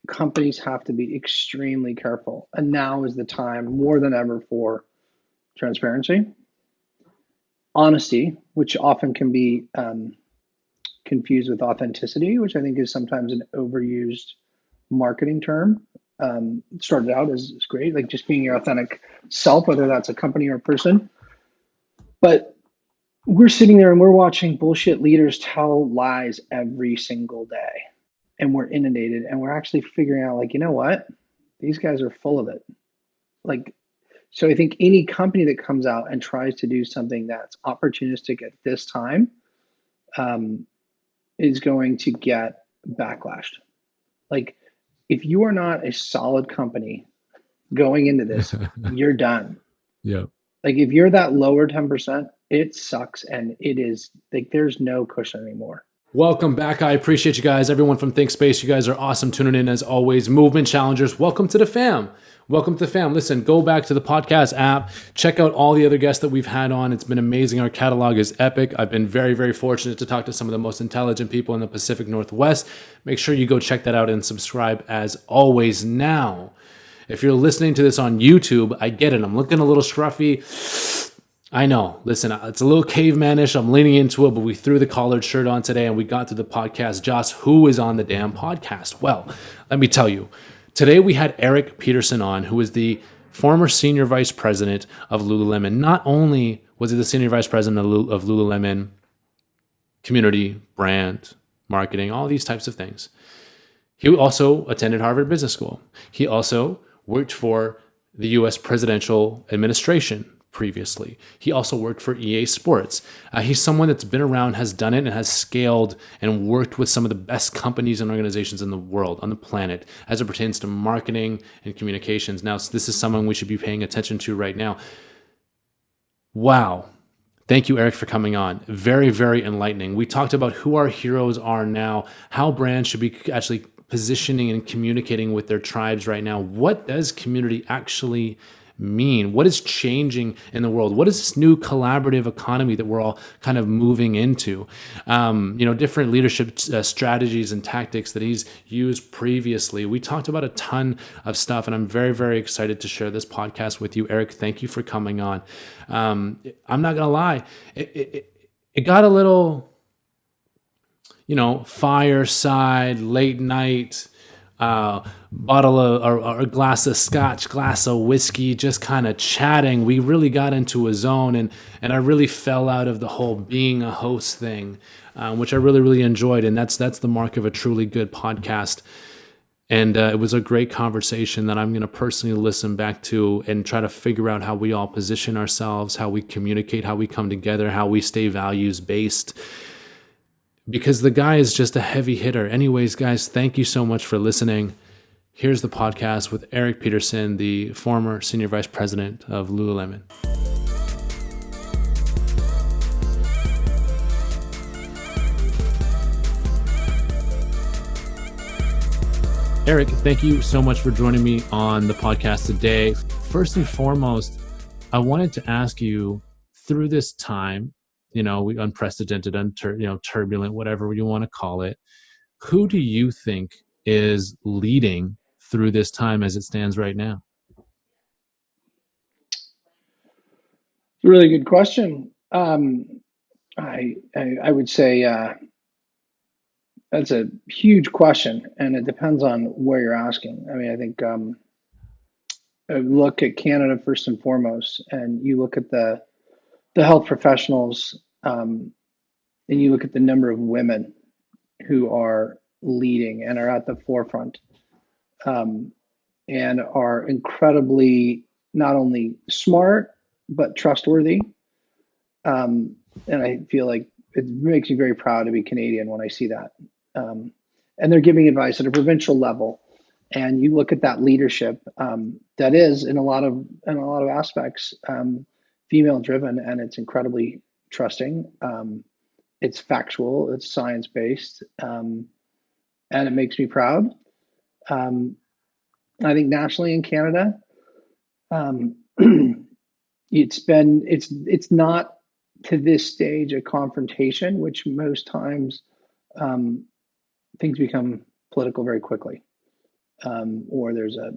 companies have to be extremely careful. And now is the time more than ever for transparency, honesty, which often can be confused with authenticity, which I think is sometimes an overused marketing term. Started out as great, like just being your authentic self, whether that's a company or a person. But we're sitting there and we're watching bullshit leaders tell lies every single day. And we're inundated and we're actually figuring out, like, you know what? These guys are full of it. Like, so I think any company that comes out and tries to do something that's opportunistic at this time is going to get backlashed. Like, if you are not a solid company going into this, you're done. Yeah. Like, if you're that lower 10%, it sucks. And it is like, there's no cushion anymore. Welcome back. I appreciate you guys. Everyone from ThinkSpace, you guys are awesome tuning in as always. Movement challengers, welcome to the fam. Welcome to the fam. Listen, go back to the podcast app. Check out all the other guests that we've had on. It's been amazing. Our catalog is epic. I've been very, very fortunate to talk to some of the most intelligent people in the Pacific Northwest. Make sure you go check that out and subscribe as always. Now, if you're listening to this on YouTube, I get it. I'm looking a little scruffy. I know. Listen, it's a little cavemanish. I'm leaning into it, but we threw the collared shirt on today and we got to the podcast. Josh, who is on the damn podcast? Well, let me tell you. Today we had Eric Petersen on, who is the former senior vice president of Lululemon. Not only was he the senior vice president of Lululemon, community, brand, marketing, all these types of things. He also attended Harvard Business School. He also worked for the U.S. presidential administration previously. He also worked for EA Sports. He's someone that's been around, has done it, and has scaled and worked with some of the best companies and organizations in the world, on the planet, as it pertains to marketing and communications. Now, this is someone we should be paying attention to right now. Wow. Thank you, Eric, for coming on. Very, very enlightening. We talked about who our heroes are now, how brands should be actually positioning and communicating with their tribes right now. What does community actually mean? What is changing in the world? What is this new collaborative economy that we're all kind of moving into? Different leadership strategies and tactics that he's used previously. We talked about a ton of stuff, and I'm very, very excited to share this podcast with you. Eric, thank you for coming on. I'm not gonna lie, it got a little, fireside, late night, bottle of or a glass of scotch, glass of whiskey, just kind of chatting. We really got into a zone, and I really fell out of the whole being a host thing, which I really, really enjoyed. And that's the mark of a truly good podcast. And it was a great conversation that I'm going to personally listen back to and try to figure out how we all position ourselves, how we communicate, how we come together, how we stay values based. Because the guy is just a heavy hitter. Anyways, guys, thank you so much for listening. Here's the podcast with Eric Petersen, the former senior vice president of Lululemon. Eric, thank you so much for joining me on the podcast today. First and foremost, I wanted to ask you, through this time, we unprecedented, turbulent, whatever you want to call it. Who do you think is leading through this time as it stands right now? It's a really good question. I would say that's a huge question, and it depends on where you're asking. I mean, I think I look at Canada first and foremost, and you look at the health professionals, and you look at the number of women who are leading and are at the forefront, and are incredibly not only smart but trustworthy. And I feel like it makes me very proud to be Canadian when I see that. And they're giving advice at a provincial level, and you look at that leadership that is in a lot of aspects female driven, and it's incredibly trusting. It's factual, it's science based, and it makes me proud. I think nationally in Canada, it's not to this stage a confrontation, which most times things become political very quickly. or there's a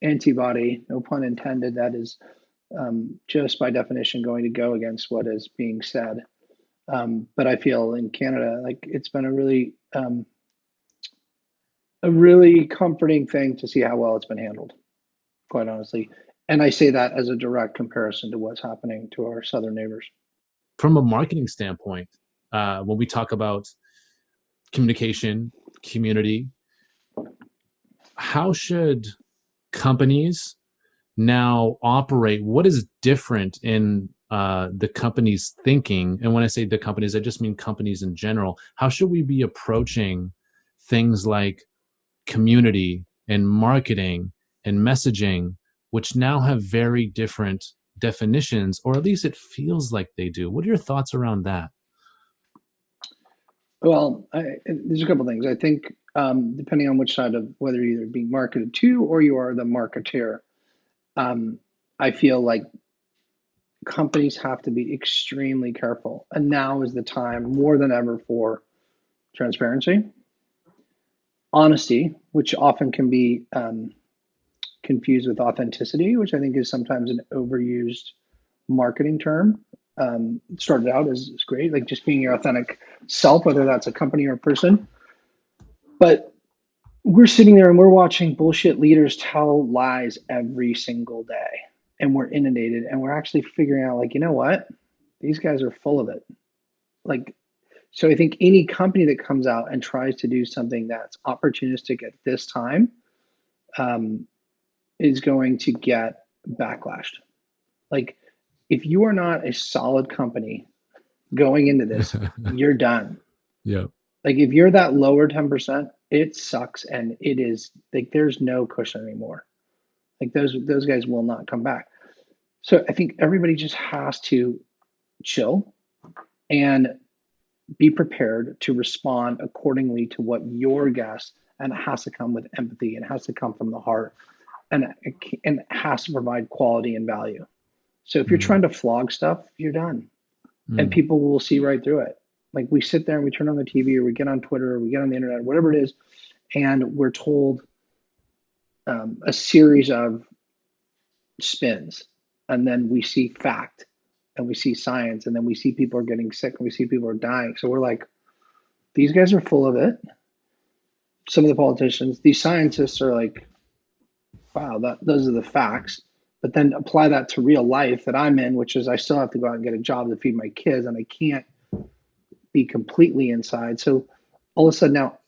antibody, no pun intended, that is just by definition going to go against what is being said. But I feel in Canada, like it's been a really comforting thing to see how well it's been handled, quite honestly. And I say that as a direct comparison to what's happening to our southern neighbors. From a marketing standpoint, when we talk about communication, community, how should companies now operate? What is different in the company's thinking? And when I say the companies, I just mean companies in general. How should we be approaching things like community and marketing and messaging, which now have very different definitions, or at least it feels like they do? What are your thoughts around that? Well, there's a couple things. I think depending on which side of whether you're either being marketed to or you are the marketeer, um, I feel like companies have to be extremely careful. And now is the time more than ever for transparency, honesty, which often can be confused with authenticity, which I think is sometimes an overused marketing term. Started out as great, like just being your authentic self, whether that's a company or a person. But we're sitting there and we're watching bullshit leaders tell lies every single day. And we're inundated and we're actually figuring out, like, you know what? These guys are full of it. Like, so I think any company that comes out and tries to do something that's opportunistic at this time um, is going to get backlashed. Like, if you are not a solid company going into this, you're done. Yeah. Like, if you're that lower 10%, it sucks, and it is like there's no cushion anymore. Like those guys will not come back. So I think everybody just has to chill and be prepared to respond accordingly to what your guests, and it has to come with empathy and it has to come from the heart, and it has to provide quality and value. So if you're Mm, trying to flog stuff, you're done, and mm, people will see right through it. Like, we sit there and we turn on the TV or we get on Twitter or we get on the internet, whatever it is, and we're told a series of spins, and then we see fact and we see science, and then we see people are getting sick and we see people are dying. So we're like, these guys are full of it. Some of the politicians, these scientists are like, wow, those are the facts. But then apply that to real life that I'm in, which is I still have to go out and get a job to feed my kids, and I can't be completely inside. So all of a sudden now,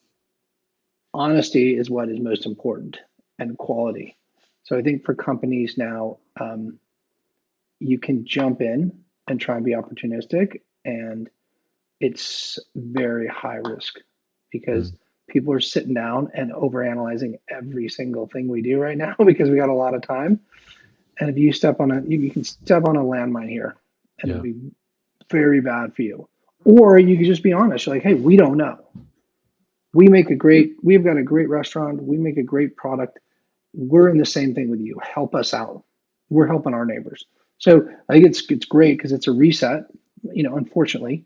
honesty is what is most important, and quality. So I think for companies now, you can jump in and try and be opportunistic, and it's very high risk because mm. people are sitting down and overanalyzing every single thing we do right now because we got a lot of time. And if you step on you can step on a landmine here, and it'll Yeah. be very bad for you. Or you can just be honest. You're like, hey, we don't know. We've got a great restaurant. We make a great product. We're in the same thing with you. Help us out. We're helping our neighbors. So I think it's great because it's a reset. Unfortunately,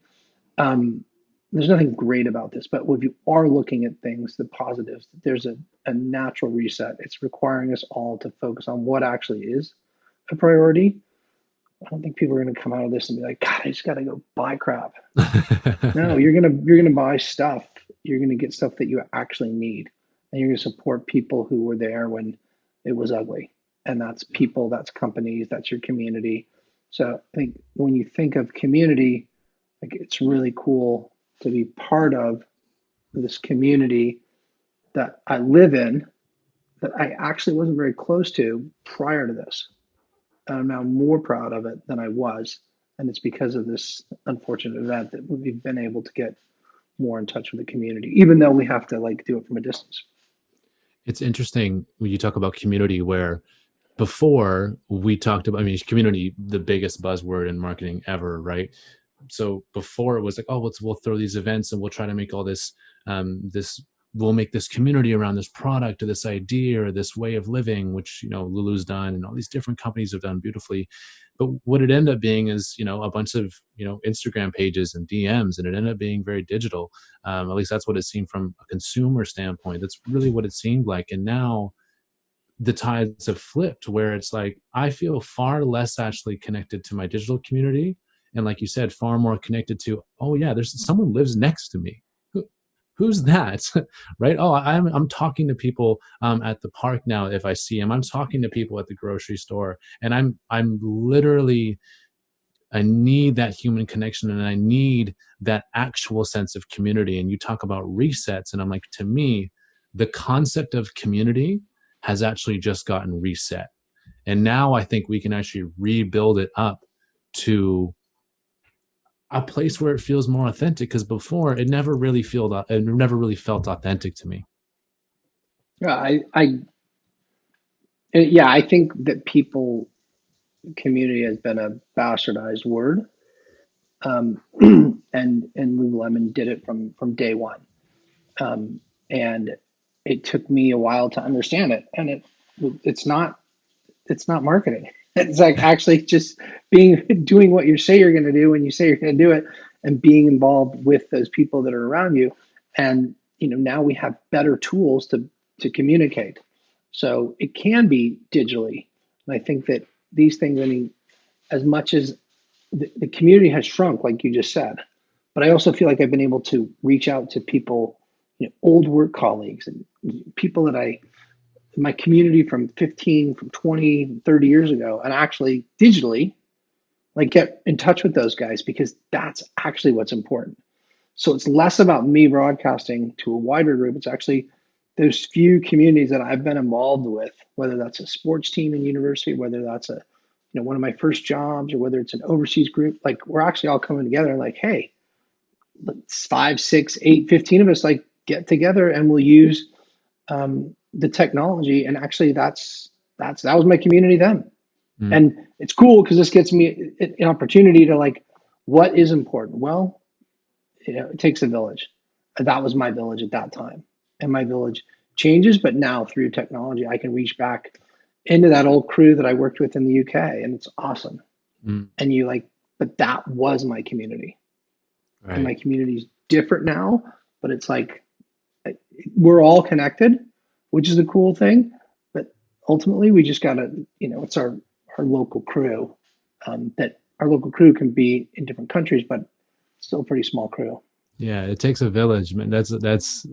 um, there's nothing great about this, but if you are looking at things, the positives, there's a natural reset. It's requiring us all to focus on what actually is a priority. I don't think people are going to come out of this and be like, God, I just got to go buy crap. No, you're gonna buy stuff. You're gonna get stuff that you actually need, and you're gonna support people who were there when it was ugly. And that's people, that's companies, that's your community. So I think when you think of community, like, it's really cool to be part of this community that I live in, that I actually wasn't very close to prior to this. And I'm now more proud of it than I was. And it's because of this unfortunate event that we've been able to get more in touch with the community, even though we have to like do it from a distance. It's interesting when you talk about community, where before we talked about, I mean, community, the biggest buzzword in marketing ever, right? So before it was like, oh, we'll throw these events and we'll try to make all this we'll make this community around this product or this idea or this way of living, which, Lulu's done and all these different companies have done beautifully. But what it ended up being is, a bunch of, Instagram pages and DMs, and it ended up being very digital. At least that's what it seemed from a consumer standpoint. That's really what it seemed like. And now the tides have flipped where it's like, I feel far less actually connected to my digital community. And like you said, far more connected to, oh yeah, there's someone lives next to me. Who's that? Right? Oh, I'm talking to people at the park now. If I see them, I'm talking to people at the grocery store, and I'm literally, I need that human connection, and I need that actual sense of community. And you talk about resets, and I'm like, to me, the concept of community has actually just gotten reset, and now I think we can actually rebuild it up to a place where it feels more authentic, because before it never really felt authentic to me. Yeah, yeah, I think that community has been a bastardized word. And Lululemon did it from day one. And it took me a while to understand it. And it's not marketing. It's like actually just doing what you say you're going to do when you say you're going to do it, and being involved with those people that are around you. And now we have better tools to communicate. So it can be digitally. And I think that these things, I mean, as much as the community has shrunk, like you just said, but I also feel like I've been able to reach out to people, old work colleagues and people that my community from 15, from 20, 30 years ago, and actually digitally, like, get in touch with those guys, because that's actually what's important. So it's less about me broadcasting to a wider group. It's actually those few communities that I've been involved with, whether that's a sports team in university, whether that's one of my first jobs, or whether it's an overseas group. Like, we're actually all coming together and like, hey, let's 5, 6, 8, 15 of us, like, get together and we'll use the technology. And actually that was my community then. And it's cool because this gets me an opportunity to, like, what is important? Well, it takes a village. That was my village at that time. And my village changes, but now through technology, I can reach back into that old crew that I worked with in the UK, and it's awesome. And but that was my community. Right. And my community is different now, but it's like, we're all connected, which is a cool thing. But ultimately, we just got to, it's our local crew. That our local crew can be in different countries, but still a pretty small crew. Yeah, it takes a village, man. It's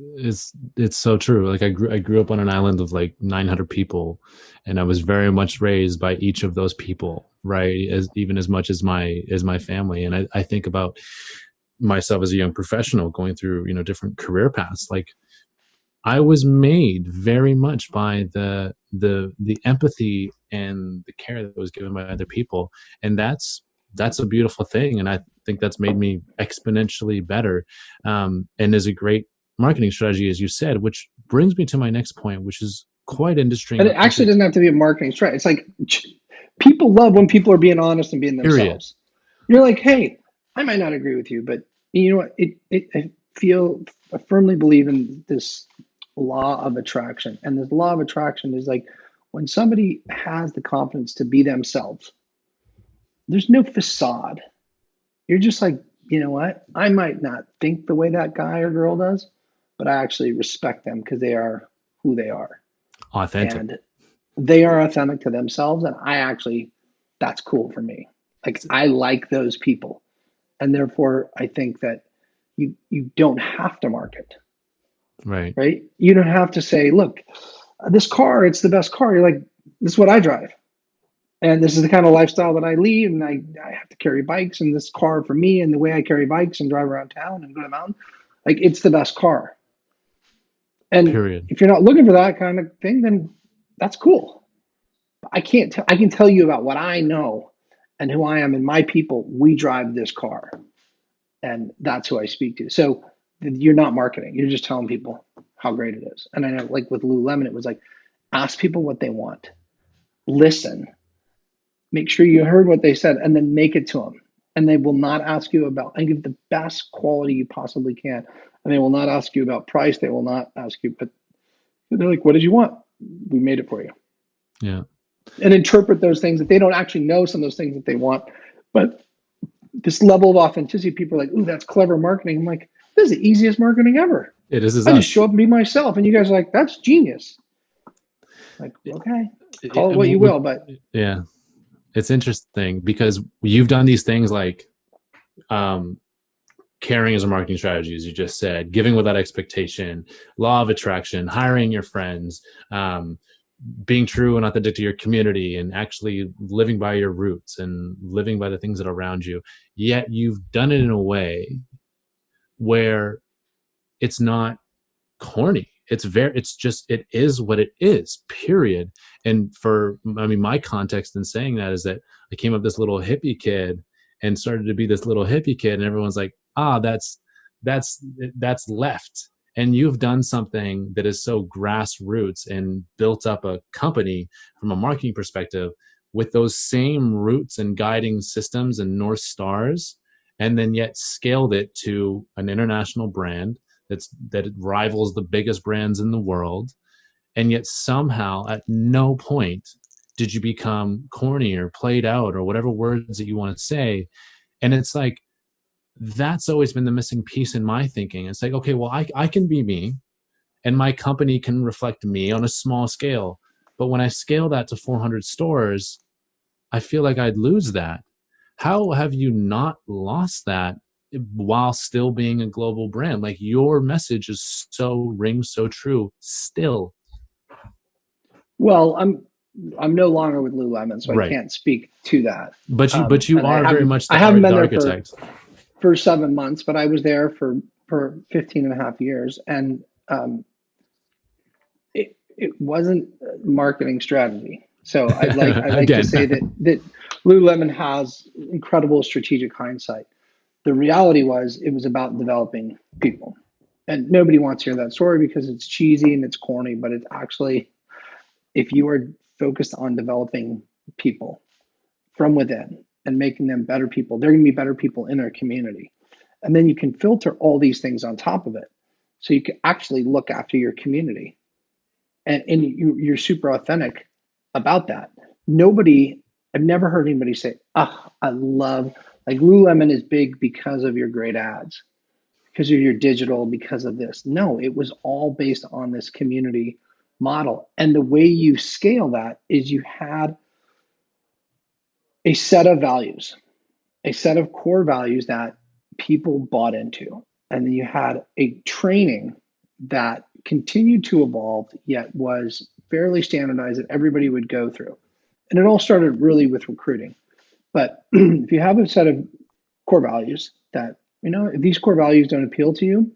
so true. Like, I grew up on an island of like 900 people, and I was very much raised by each of those people, right? Even as much as my family. And I think about myself as a young professional going through, different career paths. Like, I was made very much by the empathy and the care that was given by other people, and that's a beautiful thing. And I think that's made me exponentially better, and is a great marketing strategy, as you said, which brings me to my next point, which is quite interesting. And it actually doesn't have to be a marketing strategy. It's like, people love when people are being honest and being themselves. You're like, hey, I might not agree with you, but you know what? I firmly believe in this law of attraction. And this law of attraction is like, when somebody has the confidence to be themselves, there's no facade. You're just like, you know what? I might not think the way that guy or girl does, but I actually respect them because they are who they are. Authentic. And they are authentic to themselves. And that's cool for me. Like, I like those people. And therefore, I think that you don't have to market. Right. Right. You don't have to say, look, this car, it's the best car. You're like, this is what I drive. And this is the kind of lifestyle that I lead. And I have to carry bikes, and this car for me, and the way I carry bikes and drive around town and go to the mountain, like, it's the best car. And period. If you're not looking for that kind of thing, then that's cool. I can tell you about what I know and who I am and my people. We drive this car, and that's who I speak to. So you're not marketing. You're just telling people how great it is. And I know, like with Lululemon, it was like, ask people what they want, listen, make sure you heard what they said, and then make it to them. And they will not ask you about, and give the best quality you possibly can. and they will not ask you about price. They will not ask you, but they're like, what did you want? We made it for you. Yeah. And interpret those things that they don't actually know some of those things that they want. But this level of authenticity, people are like, ooh, that's clever marketing. I'm like, this is the easiest marketing ever. It is I just us. show up and be myself. And you guys are like, that's genius. Like, okay, call it what you will. But yeah, it's interesting because you've done these things like caring as a marketing strategy, as you just said, giving without expectation, law of attraction, hiring your friends, being true and authentic to your community, and actually living by your roots and living by the things that are around you. Yet you've done it in a way where it's not corny. It is what it is, period. And my context in saying that is that I came up this little hippie kid and started to be this little hippie kid, and everyone's like, that's left. And you've done something that is so grassroots and built up a company from a marketing perspective with those same roots and guiding systems and North Stars, and then yet scaled it to an international brand that rivals the biggest brands in the world. And yet somehow at no point did you become corny or played out or whatever words that you want to say. And it's like, that's always been the missing piece in my thinking. It's like, okay, well, I can be me and my company can reflect me on a small scale. But when I scale that to 400 stores, I feel like I'd lose that. How have you not lost that while still being a global brand? Like, your message is rings so true still. well, I'm no longer with Lululemon, so I Right. can't speak to that. But you And are very much I haven't been the there architect. for 7 months, but I was there for 15 and a half years. And it wasn't a marketing strategy. So I like to Again. say that Lululemon has incredible strategic hindsight. The reality was it was about developing people. And nobody wants to hear that story because it's cheesy and it's corny, but it's actually, if you are focused on developing people from within and making them better people, they're going to be better people in their community. And then you can filter all these things on top of it. So you can actually look after your community. And you're super authentic about that. I've never heard anybody say, I love, like Lululemon is big because of your great ads, because of your digital, because of this. No, it was all based on this community model. And the way you scale that is you had a set of values, a set of core values that people bought into. And then you had a training that continued to evolve, yet was fairly standardized that everybody would go through. And it all started really with recruiting. But if you have a set of core values that, if these core values don't appeal to you,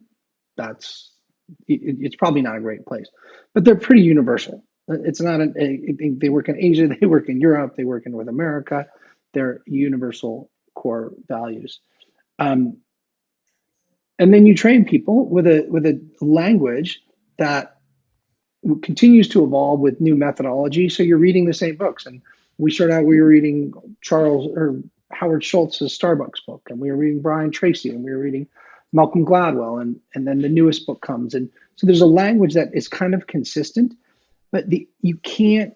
it's probably not a great place. But they're pretty universal. It's not, they work in Asia, they work in Europe, they work in North America. They're universal core values. And then you train people with a language that continues to evolve with new methodology. So you're reading the same books. And we were reading Howard Schultz's Starbucks book, and we were reading Brian Tracy, and we were reading Malcolm Gladwell, and then the newest book comes. And so there's a language that is kind of consistent, but you can't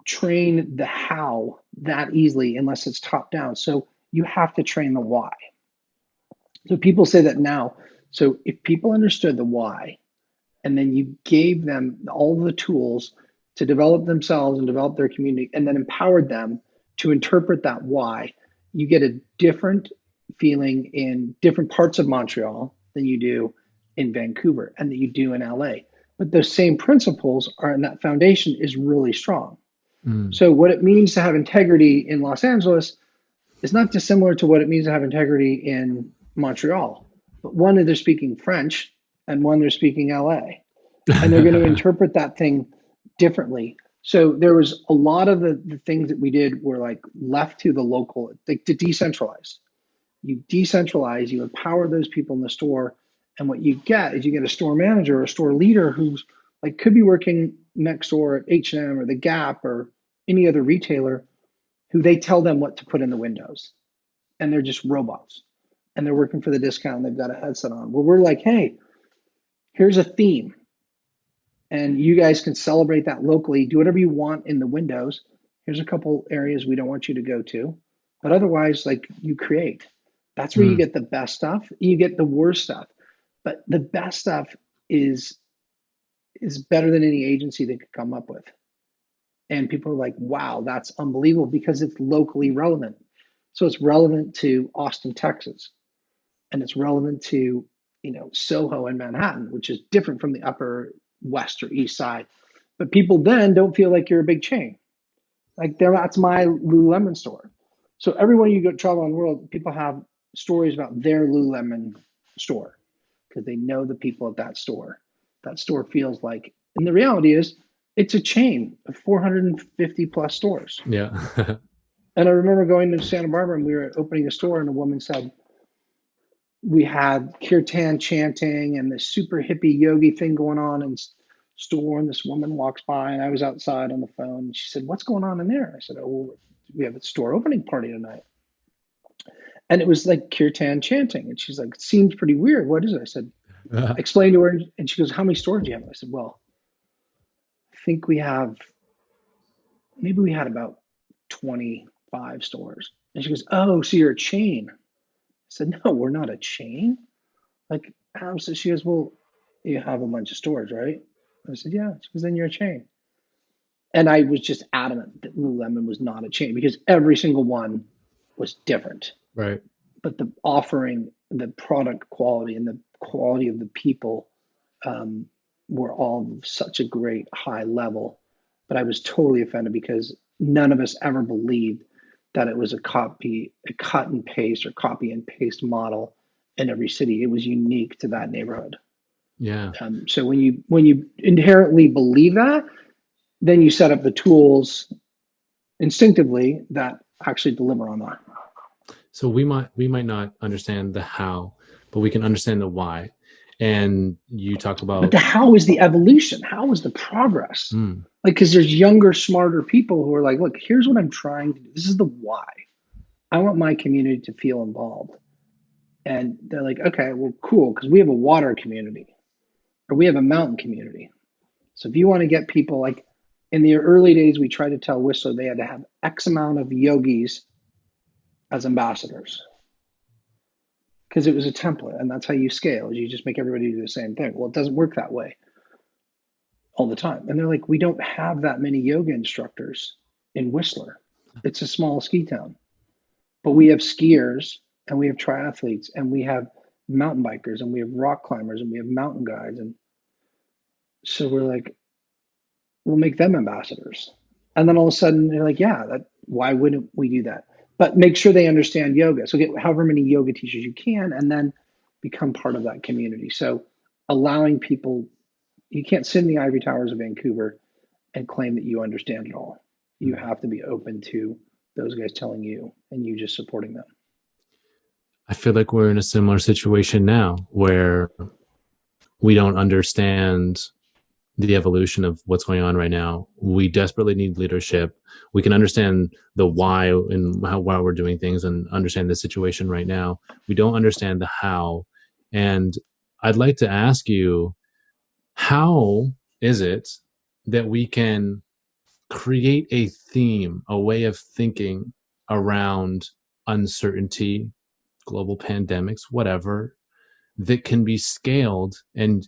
train the how that easily unless it's top down. So you have to train the why. So people say that now. So if people understood the why, and then you gave them all the tools to develop themselves and develop their community, and then empowered them to interpret that why, you get a different feeling in different parts of Montreal than you do in Vancouver and that you do in LA. But those same principles are, and that foundation is really strong. So what it means to have integrity in Los Angeles is not dissimilar to what it means to have integrity in Montreal. But one, they're speaking French, and one, they're speaking LA. And they're going to interpret that thing differently. So there was a lot of the things that we did were like left to the local, like to decentralize. You decentralize, you empower those people in the store. And what you get is you get a store manager or a store leader who's like could be working next door at H&M or the Gap or any other retailer, who they tell them what to put in the windows. And they're just robots. And they're working for the discount and they've got a headset on. Where we're like, hey, Here's a theme, and you guys can celebrate that locally. Do whatever you want in the windows. Here's a couple areas we don't want you to go to, but otherwise, like, you create. That's where you Mm, get the best stuff. You get the worst stuff, but the best stuff is is better than any agency they could come up with. And people are like, wow, that's unbelievable because it's locally relevant. So it's relevant to Austin, Texas, and it's relevant to, Soho and Manhattan, which is different from the upper west or east side. But people then don't feel like you're a big chain. Like, that's my Lululemon store. So everywhere you go travel around the world, people have stories about their Lululemon store because they know the people at that store. That store feels like, and the reality is, it's a chain of 450 plus stores. yeah. And I remember going to Santa Barbara and we were opening a store, and a woman said, we had kirtan chanting and this super hippie yogi thing going on in store. And this woman walks by, and I was outside on the phone. And she said, "What's going on in there?" I said, "Oh, well, we have a store opening party tonight." And it was like kirtan chanting. And she's like, "It seems pretty weird. What is it?" I said, "Explain to her." And she goes, "How many stores do you have?" I said, "Well, I think maybe we had about 25 stores." And she goes, "Oh, so you're a chain." I said, "No, we're not a chain." Like, how? So she goes, "Well, you have a bunch of stores, right?" I said, "Yeah." She goes, "Then you're a chain." And I was just adamant that Lululemon was not a chain because every single one was different. Right. But the offering, the product quality, and the quality of the people um, were all such a great high level. But I was totally offended because none of us ever believed that it was a cut and paste or copy and paste model in every city. It was unique to that neighborhood. Yeah. So when you inherently believe that, then you set up the tools instinctively that actually deliver on that. So we might not understand the how, but we can understand the why. And you talk But about the how is the evolution. How is the progress? mm, Like, because there's younger, smarter people who are like, look, here's what I'm trying to do. This is the why. I want my community to feel involved. And they're like, okay, well, cool, because we have a water community or we have a mountain community. So if you want to get people, like, in the early days, we tried to tell Whistler they had to have X amount of yogis as ambassadors because it was a template, and that's how you scale. Is you just make everybody do the same thing. Well, it doesn't work that way all the time. And they're like, we don't have that many yoga instructors in Whistler. It's a small ski town, but we have skiers and we have triathletes and we have mountain bikers and we have rock climbers and we have mountain guides. And so we're like, we'll make them ambassadors. And then all of a sudden they're like, yeah, why wouldn't we do that? But make sure they understand yoga. So get however many yoga teachers you can and then become part of that community. So allowing people, you can't sit in the ivory towers of Vancouver and claim that you understand it all. You have to be open to those guys telling you and you just supporting them. I feel like we're in a similar situation now where we don't understand the evolution of what's going on right now. We desperately need leadership. We can understand the why and why we're doing things and understand the situation right now. We don't understand the how. And I'd like to ask you, how is it that we can create a theme, a way of thinking around uncertainty, global pandemics, whatever, that can be scaled and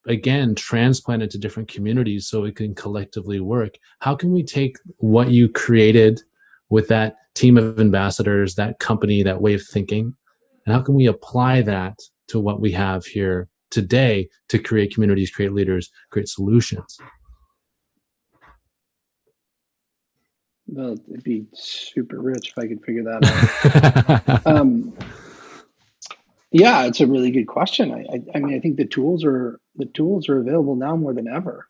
again transplanted to different communities so it can collectively work? How can we take what you created with that team of ambassadors, that company, that way of thinking, and how can we apply that to what we have here today to create communities, create leaders, create solutions? Well, it'd be super rich if I could figure that out. Yeah, it's a really good question. I mean, I think the tools are available now more than ever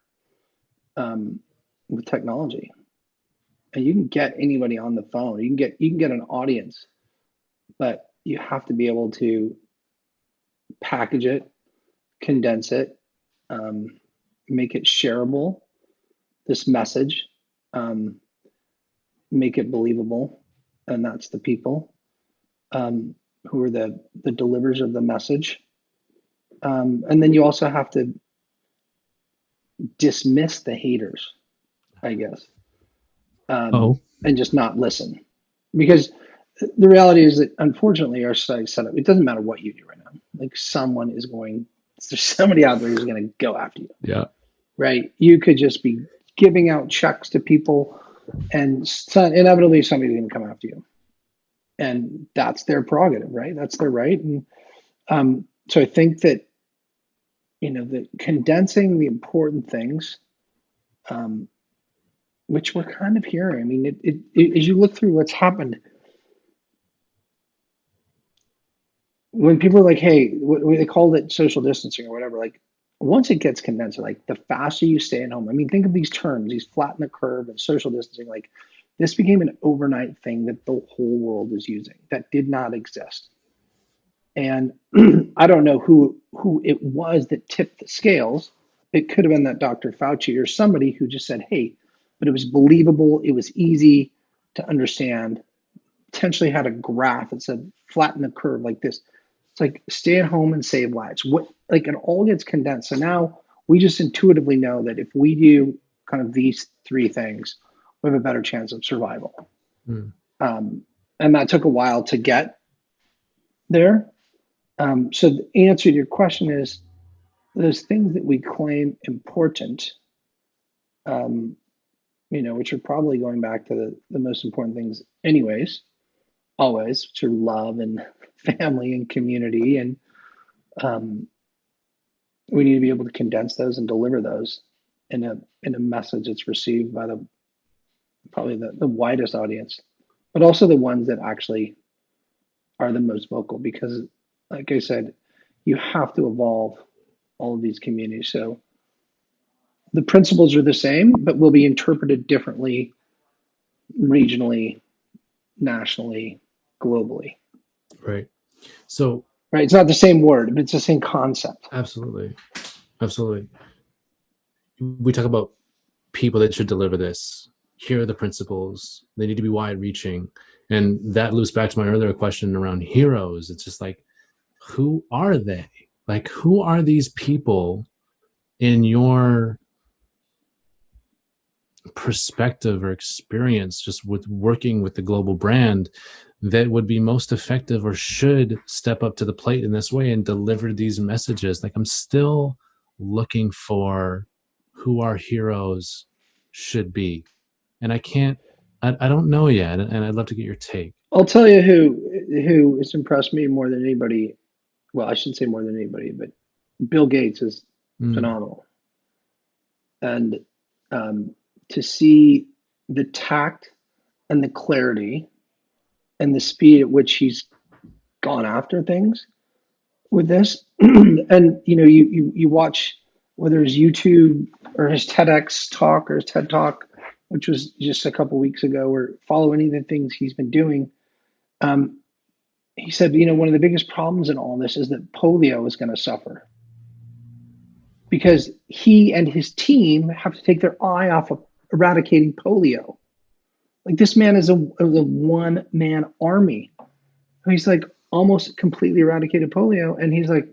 um, with technology, and you can get anybody on the phone. You can get an audience, but you have to be able to package it, condense it, um, make it shareable. This message, um, make it believable, and that's the people who are the delivers of the message. And then you also have to dismiss the haters, I guess, Oh, and just not listen. Because the reality is that unfortunately our society set up, it doesn't matter what you do right now. Like there's somebody out there who's going to go after you, yeah. right? You could just be giving out checks to people and inevitably somebody's going to come after you. And that's their prerogative, right? That's their right. And so I think that, the condensing the important things, um, which we're kind of hearing. I mean, as you look through what's happened, when people are like, "Hey," what they called it social distancing or whatever. Like, once it gets condensed, like the faster you stay at home. I mean, think of these terms: these flatten the curve and social distancing. Like, this became an overnight thing that the whole world is using that did not exist. And I don't know who it was that tipped the scales. It could have been that Dr. Fauci or somebody who just said, "Hey," but it was believable. It was easy to understand. Potentially had a graph that said flatten the curve like this. It's like stay at home and save lives. What like it all gets condensed. So now we just intuitively know that if we do kind of these three things, we have a better chance of survival. Hmm. Um, and that took a while to get there. So the answer to your question is those things that we claim important, um, which are probably going back to the most important things, anyways, always, which are love and family and community. And um, we need to be able to condense those and deliver those in a message that's received by probably the widest audience, but also the ones that actually are the most vocal. Because, like I said, you have to evolve all of these communities. So the principles are the same, but will be interpreted differently regionally, nationally, globally. Right. So, Right? It's not the same word, but it's the same concept. absolutely. Absolutely. We talk about people that should deliver this. Here are the principles. They need to be wide reaching. And that loops back to my earlier question around heroes. It's just like, who are they? Like, who are these people in your perspective or experience just with working with the global brand that would be most effective or should step up to the plate in this way and deliver these messages? Like, I'm still looking for who our heroes should be, and I don't know yet, and I'd love to get your take. I'll tell you who has impressed me more than anybody. Well, I shouldn't say more than anybody, but Bill Gates is Mm, phenomenal. And to see the tact and the clarity and the speed at which he's gone after things with this, and you watch whether it's YouTube or his TEDx talk or his TED talk, which was just a couple weeks ago, or follow any of the things he's been doing. Um, he said, one of the biggest problems in all this is that polio is going to suffer because he and his team have to take their eye off of eradicating polio. Like this man is a one man army. He's like almost completely eradicated polio, and he's like,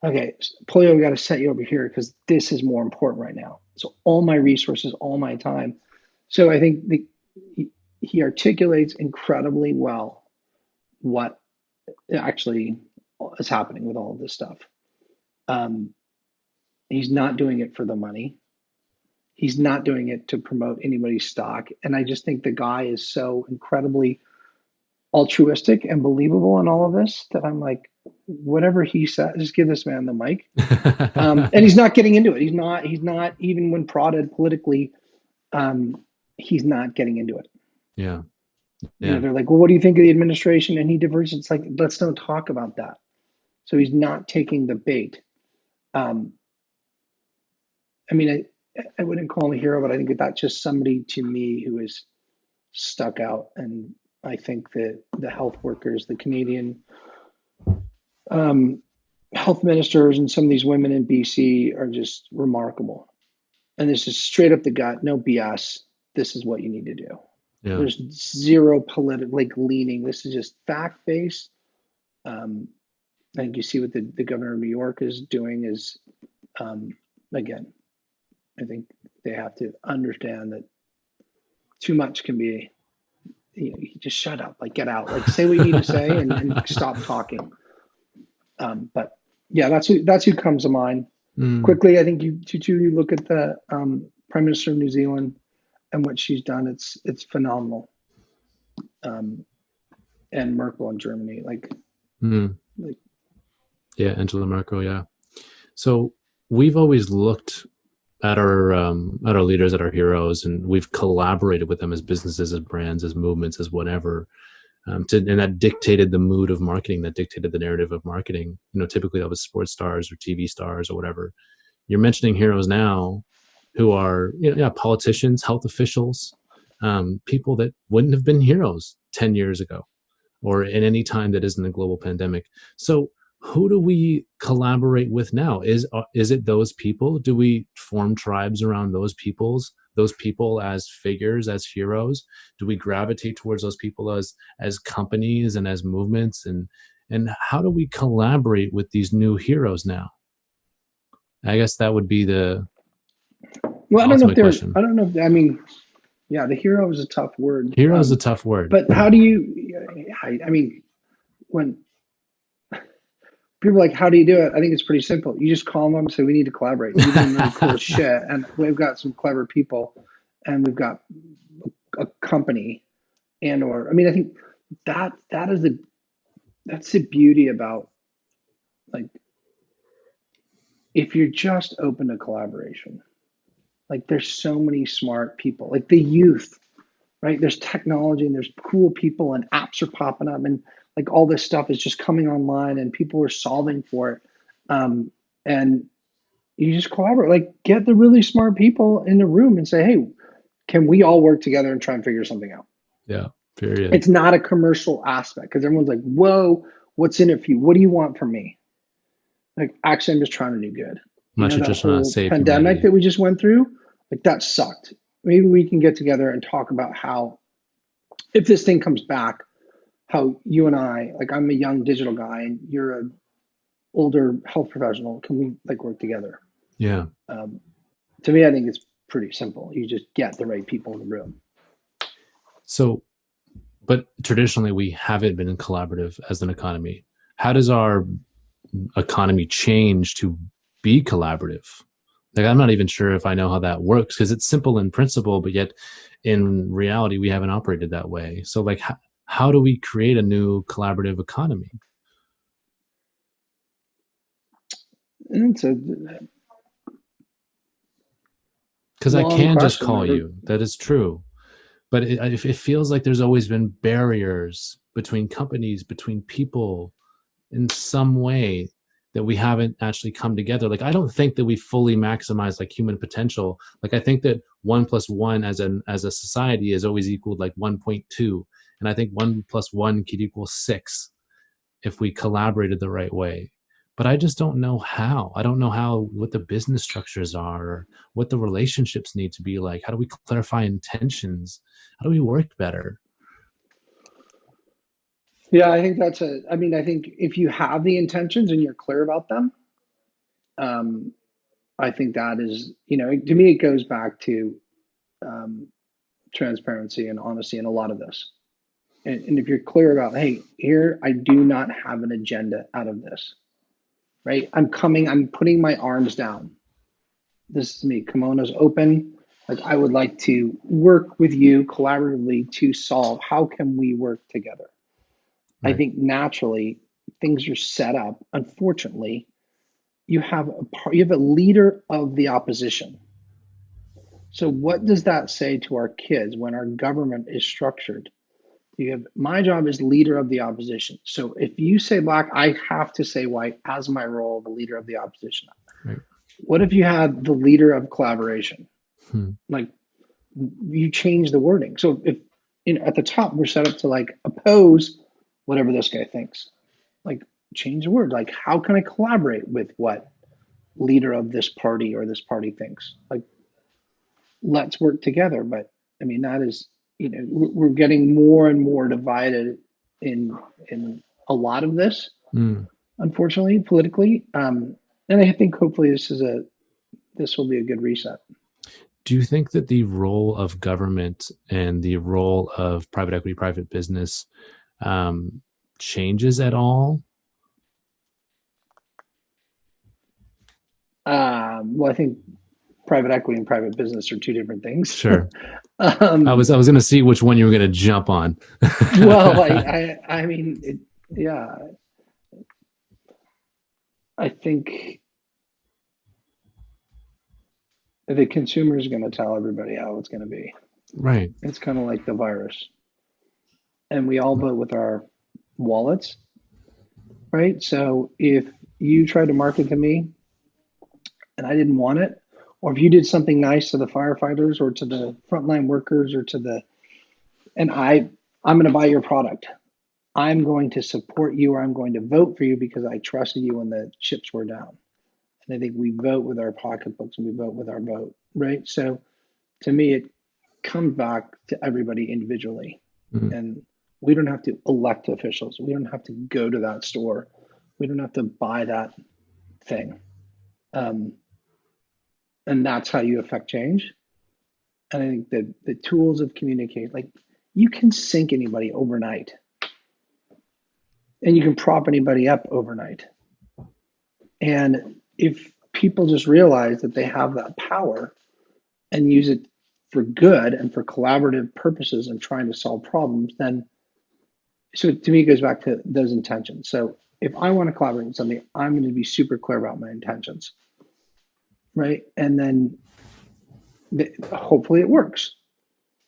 okay, polio, we got to set you over here because this is more important right now. So all my resources, all my time. So I think he articulates incredibly well what actually is happening with all of this stuff. Um, he's not doing it for the money. He's not doing it to promote anybody's stock. And I just think the guy is so incredibly altruistic and believable in all of this that I'm like, whatever he says, just give this man the mic. And he's not getting into it. He's not even when prodded politically, um, he's not getting into it. yeah, yeah, They're like, well, what do you think of the administration? And he diverts. It's like, let's don't talk about that. So he's not taking the bait. Um, I mean, I wouldn't call him a hero, but I think that's just somebody to me who is stuck out. And I think that the health workers, the Canadian um, health ministers, and some of these women in BC are just remarkable. And this is straight up the gut, no BS. This is what you need to do. yeah. There's zero political like leaning. This is just fact based. Um, I think you see what the governor of New York is doing is, again, I think they have to understand that too much can be, you just shut up, like get out, like say what you need to say and stop talking. But yeah, that's who comes to mind. Quickly, I think you look at the Prime Minister of New Zealand and what she's done. It's phenomenal. And Merkel in Germany, like yeah, Angela Merkel, yeah. So we've always looked at our leaders, at our heroes, and we've collaborated with them as businesses, as brands, as movements, as whatever. And that dictated the mood of marketing, that dictated the narrative of marketing. Typically that was sports stars or TV stars or whatever. You're mentioning heroes now who are politicians, health officials, people that wouldn't have been heroes 10 years ago or in any time that isn't a global pandemic. So who do we collaborate with now? Is it those people? Do we form tribes around those people as figures, as heroes? Do we gravitate towards those people as companies and as movements? And how do we collaborate with these new heroes now? I guess that would be the well, ultimate question. I don't know if, I mean, yeah, the hero is a tough word. Hero is a tough word. But how do you, I mean, when people are like, how do you do it? I think it's pretty simple. You just call them and say, we need to collaborate. You're doing really cool shit. And we've got some clever people and we've got a company I think that's the beauty about, like, if you're just open to collaboration, like there's so many smart people, like the youth, right? There's technology and there's cool people and apps are popping up and like all this stuff is just coming online and people are solving for it. And you just collaborate, like get the really smart people in the room and say, hey, can we all work together and try and figure something out? Yeah, period. It's not a commercial aspect because everyone's like, whoa, what's in it for you? What do you want from me? Like, actually, I'm just trying to do good. Just trying to save pandemic humanity that we just went through, like that sucked. Maybe we can get together and talk about how, if this thing comes back, how you and I, like I'm a young digital guy and you're an older health professional, can we like work together? Yeah. To me, I think it's pretty simple. You just get the right people in the room. So, but traditionally we haven't been collaborative as an economy. How does our economy change to be collaborative? Like, I'm not even sure if I know how that works because it's simple in principle, but yet in reality, we haven't operated that way. So like, how do we create a new collaborative economy? Because I can just call you. That is true. But it feels like there's always been barriers between companies, between people in some way that we haven't actually come together. Like, I don't think that we fully maximize like human potential. Like, I think that 1 + 1 as a society is always equaled like 1.2. And I think 1 + 1 could equal 6 if we collaborated the right way. But I just don't know how. I don't know what the business structures are, or what the relationships need to be like. How do we clarify intentions? How do we work better? Yeah, I think I think if you have the intentions and you're clear about them, I think that is, to me, it goes back to transparency and honesty in a lot of this. And if you're clear about, hey, here, I do not have an agenda out of this, right? I'm putting my arms down. This is me. Kimono's open. Like, I would like to work with you collaboratively to solve. How can we work together? Right. I think naturally things are set up. Unfortunately, you have a leader of the opposition. So what does that say to our kids when our government is structured? My job is leader of the opposition. So if you say black, I have to say white as my role, the leader of the opposition. Right. What if you had the leader of collaboration? Like, you change the wording. So if at the top we're set up to like oppose whatever this guy thinks, like change the word. Like, how can I collaborate with what leader of this party or this party thinks? Like, let's work together. But I mean, that is, we're getting more and more divided in a lot of this. unfortunately, politically. And I think hopefully this will be a good reset. Do you think that the role of government and the role of private equity, private business um, changes at all? Well, I think private equity and private business are two different things. Sure. um, I was going to see which one you were going to jump on. well, I mean, yeah, I think the consumer is going to tell everybody how it's going to be. Right. It's kind of like the virus, and we all vote with our wallets, right? So if you try to market to me and I didn't want it, or if you did something nice to the firefighters or to the frontline workers or to the, and I'm going to buy your product. I'm going to support you or I'm going to vote for you because I trusted you when the chips were down. And I think we vote with our pocketbooks and we vote with our vote, right? So to me, it comes back to everybody individually. Mhm. And we don't have to elect officials. We don't have to go to that store. We don't have to buy that thing. Um, and that's how you affect change. And I think that the tools of communication, like you can sync anybody overnight and you can prop anybody up overnight. And if people just realize that they have that power and use it for good and for collaborative purposes and trying to solve problems, then so to me it goes back to those intentions. So if I want to collaborate with something, I'm going to be super clear about my intentions, right? And then hopefully it works,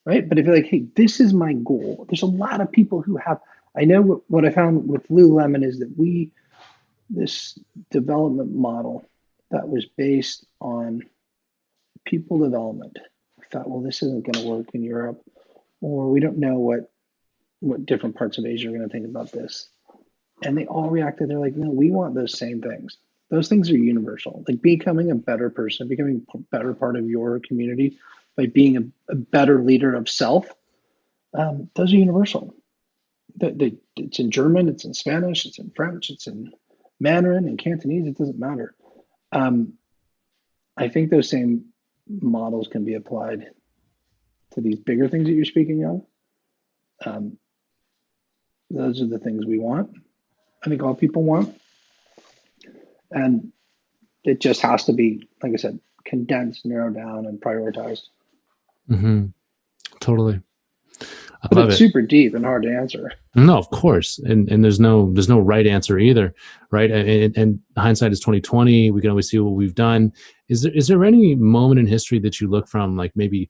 right? But if you're like, hey, this is my goal, there's a lot of people who have. I know what I found with Lululemon is that this development model that was based on people development. I thought, well, this isn't going to work in Europe, or we don't know what different parts of Asia are going to think about this. And they all reacted. They're like, no, we want those same things. Those things are universal. Like becoming a better person, becoming a better part of your community by being a better leader of self. Those are universal. It's in German, it's in Spanish, it's in French, it's in Mandarin and Cantonese. It doesn't matter. Um, I think those same models can be applied to these bigger things that you're speaking of. Um, those are the things we want. I think all people want, and it just has to be, like I said, condensed, narrowed down, and prioritized. Hmm. Totally. I But love it's it. super deep and hard to answer. No, of course, and there's no right answer either, right? And hindsight is 2020. We can always see what we've done. Is there any moment in history that you look from, like maybe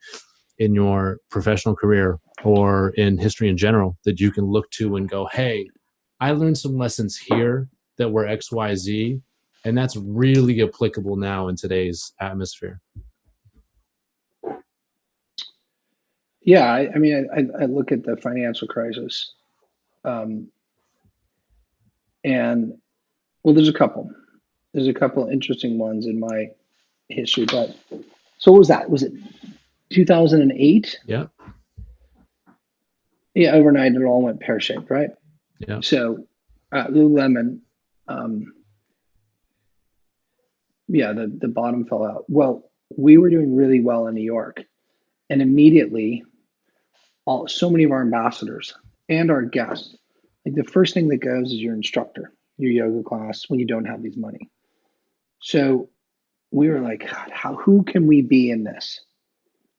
in your professional career or in history in general, that you can look to and go, hey, I learned some lessons here that were X, Y, Z, and that's really applicable now in today's atmosphere. Yeah, I mean, I look at the financial crisis, um, and well, there's a couple. There's a couple interesting ones in my history. But so what was that? Was it 2008? Yeah, Yeah, overnight it all went pear shaped, right? yeah, So Lululemon, um, yeah, the bottom fell out. Well, we were doing really well in New York, and immediately, so many of our ambassadors and our guests, like the first thing that goes is your instructor, your yoga class when you don't have these money. So we were like, God, who can we be in this,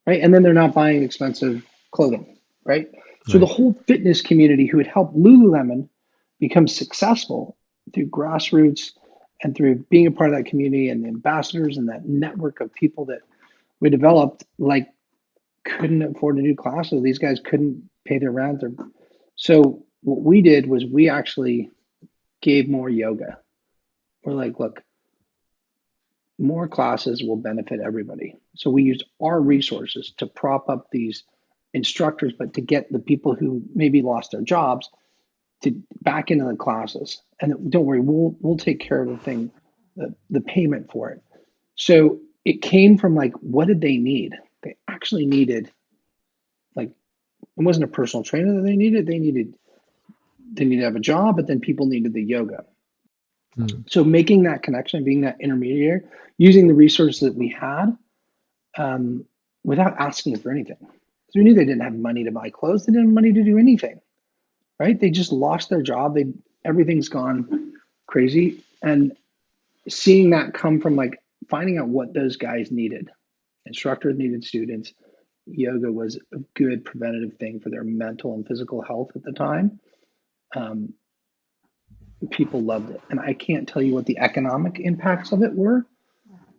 right? And then they're not buying expensive clothing, right? So the right. whole fitness community who had helped Lululemon become successful through grassroots and through being a part of that community and the ambassadors and that network of people that we developed, like couldn't afford to do classes. These guys couldn't pay their rent. So what we did was we actually gave more yoga. We're like, look, more classes will benefit everybody. So we used our resources to prop up these instructors, but to get the people who maybe lost their jobs to back into the classes. And don't worry, we'll take care of the thing, the payment for it. So it came from like, what did they need? They actually needed like it wasn't a personal trainer that they needed. They needed to have a job, but then people needed the yoga. Mm. So making that connection, being that intermediary, using the resources that we had without asking for anything. So we knew they didn't have money to buy clothes. They didn't have money to do anything, right? They just lost their job. Everything's gone crazy. And seeing that come from like finding out what those guys needed. Instructors needed students. Yoga was a good preventative thing for their mental and physical health at the time. People loved it. And I can't tell you what the economic impacts of it were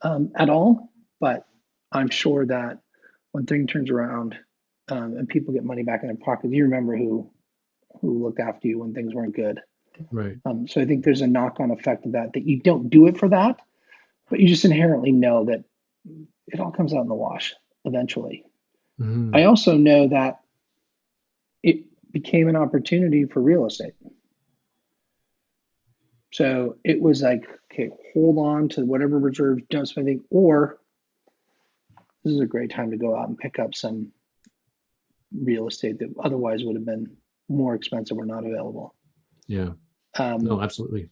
at all, but I'm sure that when things turns around and people get money back in their pockets, you remember who looked after you when things weren't good. Right. So I think there's a knock-on effect of that you don't do it for that, but you just inherently know that it all comes out in the wash eventually. Mm-hmm. I also know that it became an opportunity for real estate. So it was like, okay, hold on to whatever reserves, don't spend anything, or this is a great time to go out and pick up some real estate that otherwise would have been more expensive or not available. Yeah. No, absolutely.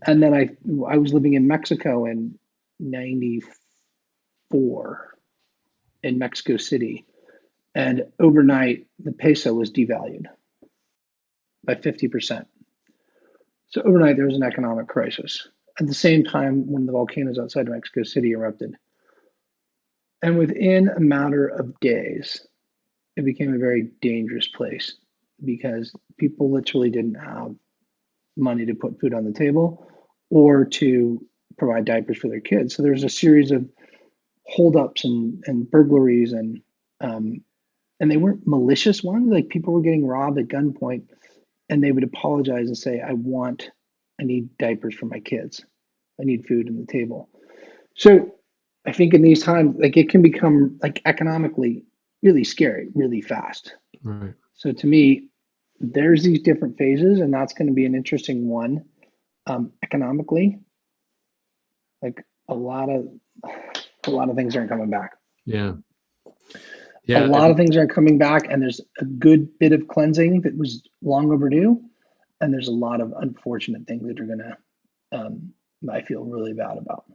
And then I was living in Mexico in '94 in Mexico City, and overnight the peso was devalued by 50%. So overnight there was an economic crisis. At the same time, one of the volcanoes outside of Mexico City erupted. And within a matter of days, it became a very dangerous place because people literally didn't have money to put food on the table or to provide diapers for their kids. So there was a series of holdups and burglaries and they weren't malicious ones. Like people were getting robbed at gunpoint and they would apologize and say, I need diapers for my kids. I need food on the table. So I think in these times, like it can become like economically really scary, really fast. Right. So to me, there's these different phases, and that's going to be an interesting one economically. Like a lot of things aren't coming back. Yeah. A lot of things aren't coming back, and there's a good bit of cleansing that was long overdue, and there's a lot of unfortunate things that are going to I feel really bad about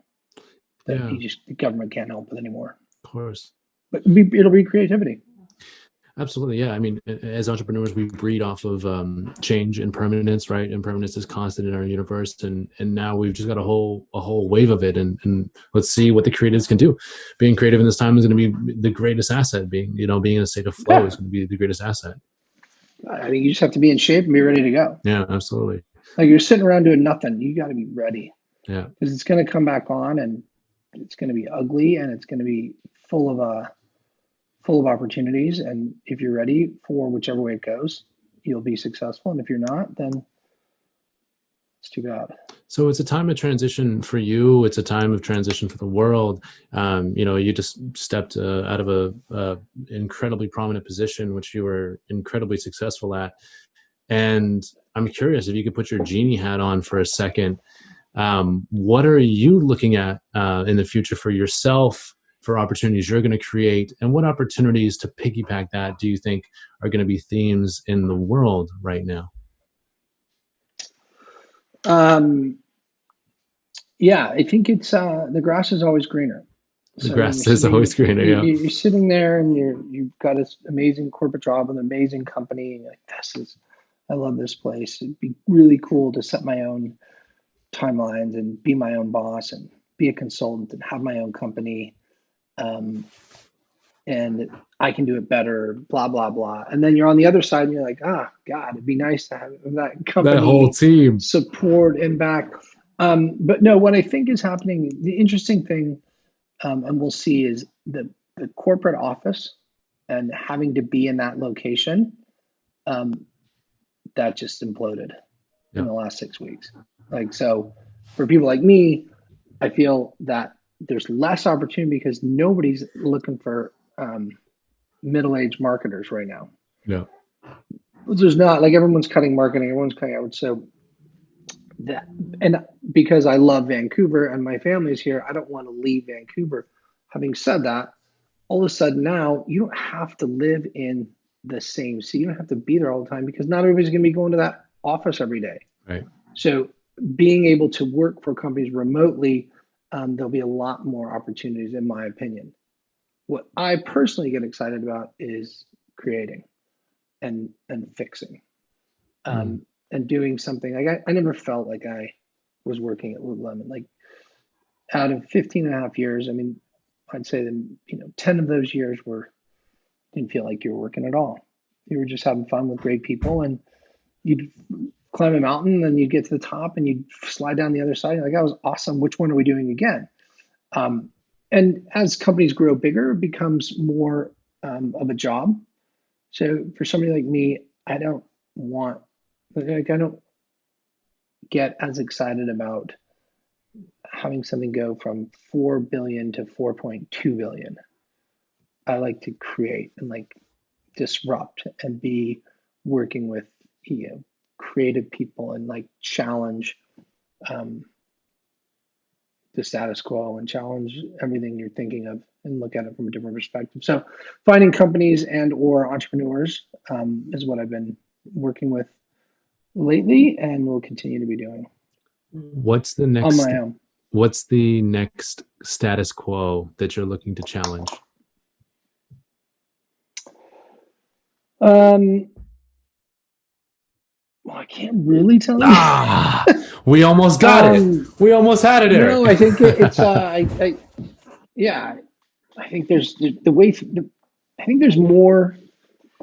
that the government can't help with anymore. Of course. But it'll be creativity. Absolutely. Yeah. I mean, as entrepreneurs, we breed off of change and permanence, right? And permanence is constant in our universe. And now we've just got a whole wave of it. And let's see what the creatives can do. Being creative in this time is going to be the greatest asset. Being in a state of flow is going to be the greatest asset. I mean, you just have to be in shape and be ready to go. Yeah, absolutely. Like you're sitting around doing nothing. You got to be ready. Yeah. Because it's going to come back on and it's going to be ugly and it's going to be full of opportunities, and if you're ready for whichever way it goes, you'll be successful, and if you're not, then it's too bad. So it's a time of transition for you. It's a time of transition for the world. You just stepped out of a incredibly prominent position, which you were incredibly successful at. And I'm curious if you could put your genie hat on for a second. What are you looking at in the future for yourself, for opportunities you're going to create, and what opportunities to piggyback that do you think are going to be themes in the world right now? Yeah, I think it's the grass is always greener. The grass is always greener. Yeah, you're sitting there and you've got this amazing corporate job and an amazing company. And you're like, I love this place. It'd be really cool to set my own timelines and be my own boss and be a consultant and have my own company. And I can do it better, blah, blah, blah. And then you're on the other side and you're like, God, it'd be nice to have that company, that whole team support and back. But no, what I think is happening, the interesting thing, and we'll see, is the corporate office and having to be in that location, that just imploded in the last 6 weeks. Like, so for people like me, I feel that there's less opportunity because nobody's looking for middle-aged marketers right now. Yeah. There's not, like, everyone's cutting marketing, everyone's cutting out. So that, and because I love Vancouver and my family's here, I don't want to leave Vancouver. Having said that, all of a sudden now you don't have to live in the same city. You don't have to be there all the time because not everybody's going to be going to that office every day. Right. So being able to work for companies remotely, there'll be a lot more opportunities, in my opinion. What I personally get excited about is creating and fixing, Mm. and doing something. Like I never felt like I was working at Lululemon. Like out of 15 and a half years, I mean, I'd say that 10 of those years were didn't feel like you were working at all. You were just having fun with great people, and you'd climb a mountain, and you'd get to the top, and you'd slide down the other side. You're like, that was awesome. Which one are we doing again? Um, and as companies grow bigger, it becomes more of a job. So for somebody like me, I don't want, like, I don't get as excited about having something go from 4 billion to 4.2 billion. I like to create and like disrupt and be working with creative people and like challenge um, the status quo and challenge everything you're thinking of and look at it from a different perspective. So finding companies and or entrepreneurs is what I've been working with lately and will continue to be doing What's the on next my own. what's the next status quo that you're looking to challenge? Well, I can't really tell you. Ah, we almost got it. We almost had it, Eric. No, I think it's yeah, I think there's the way I think there's more.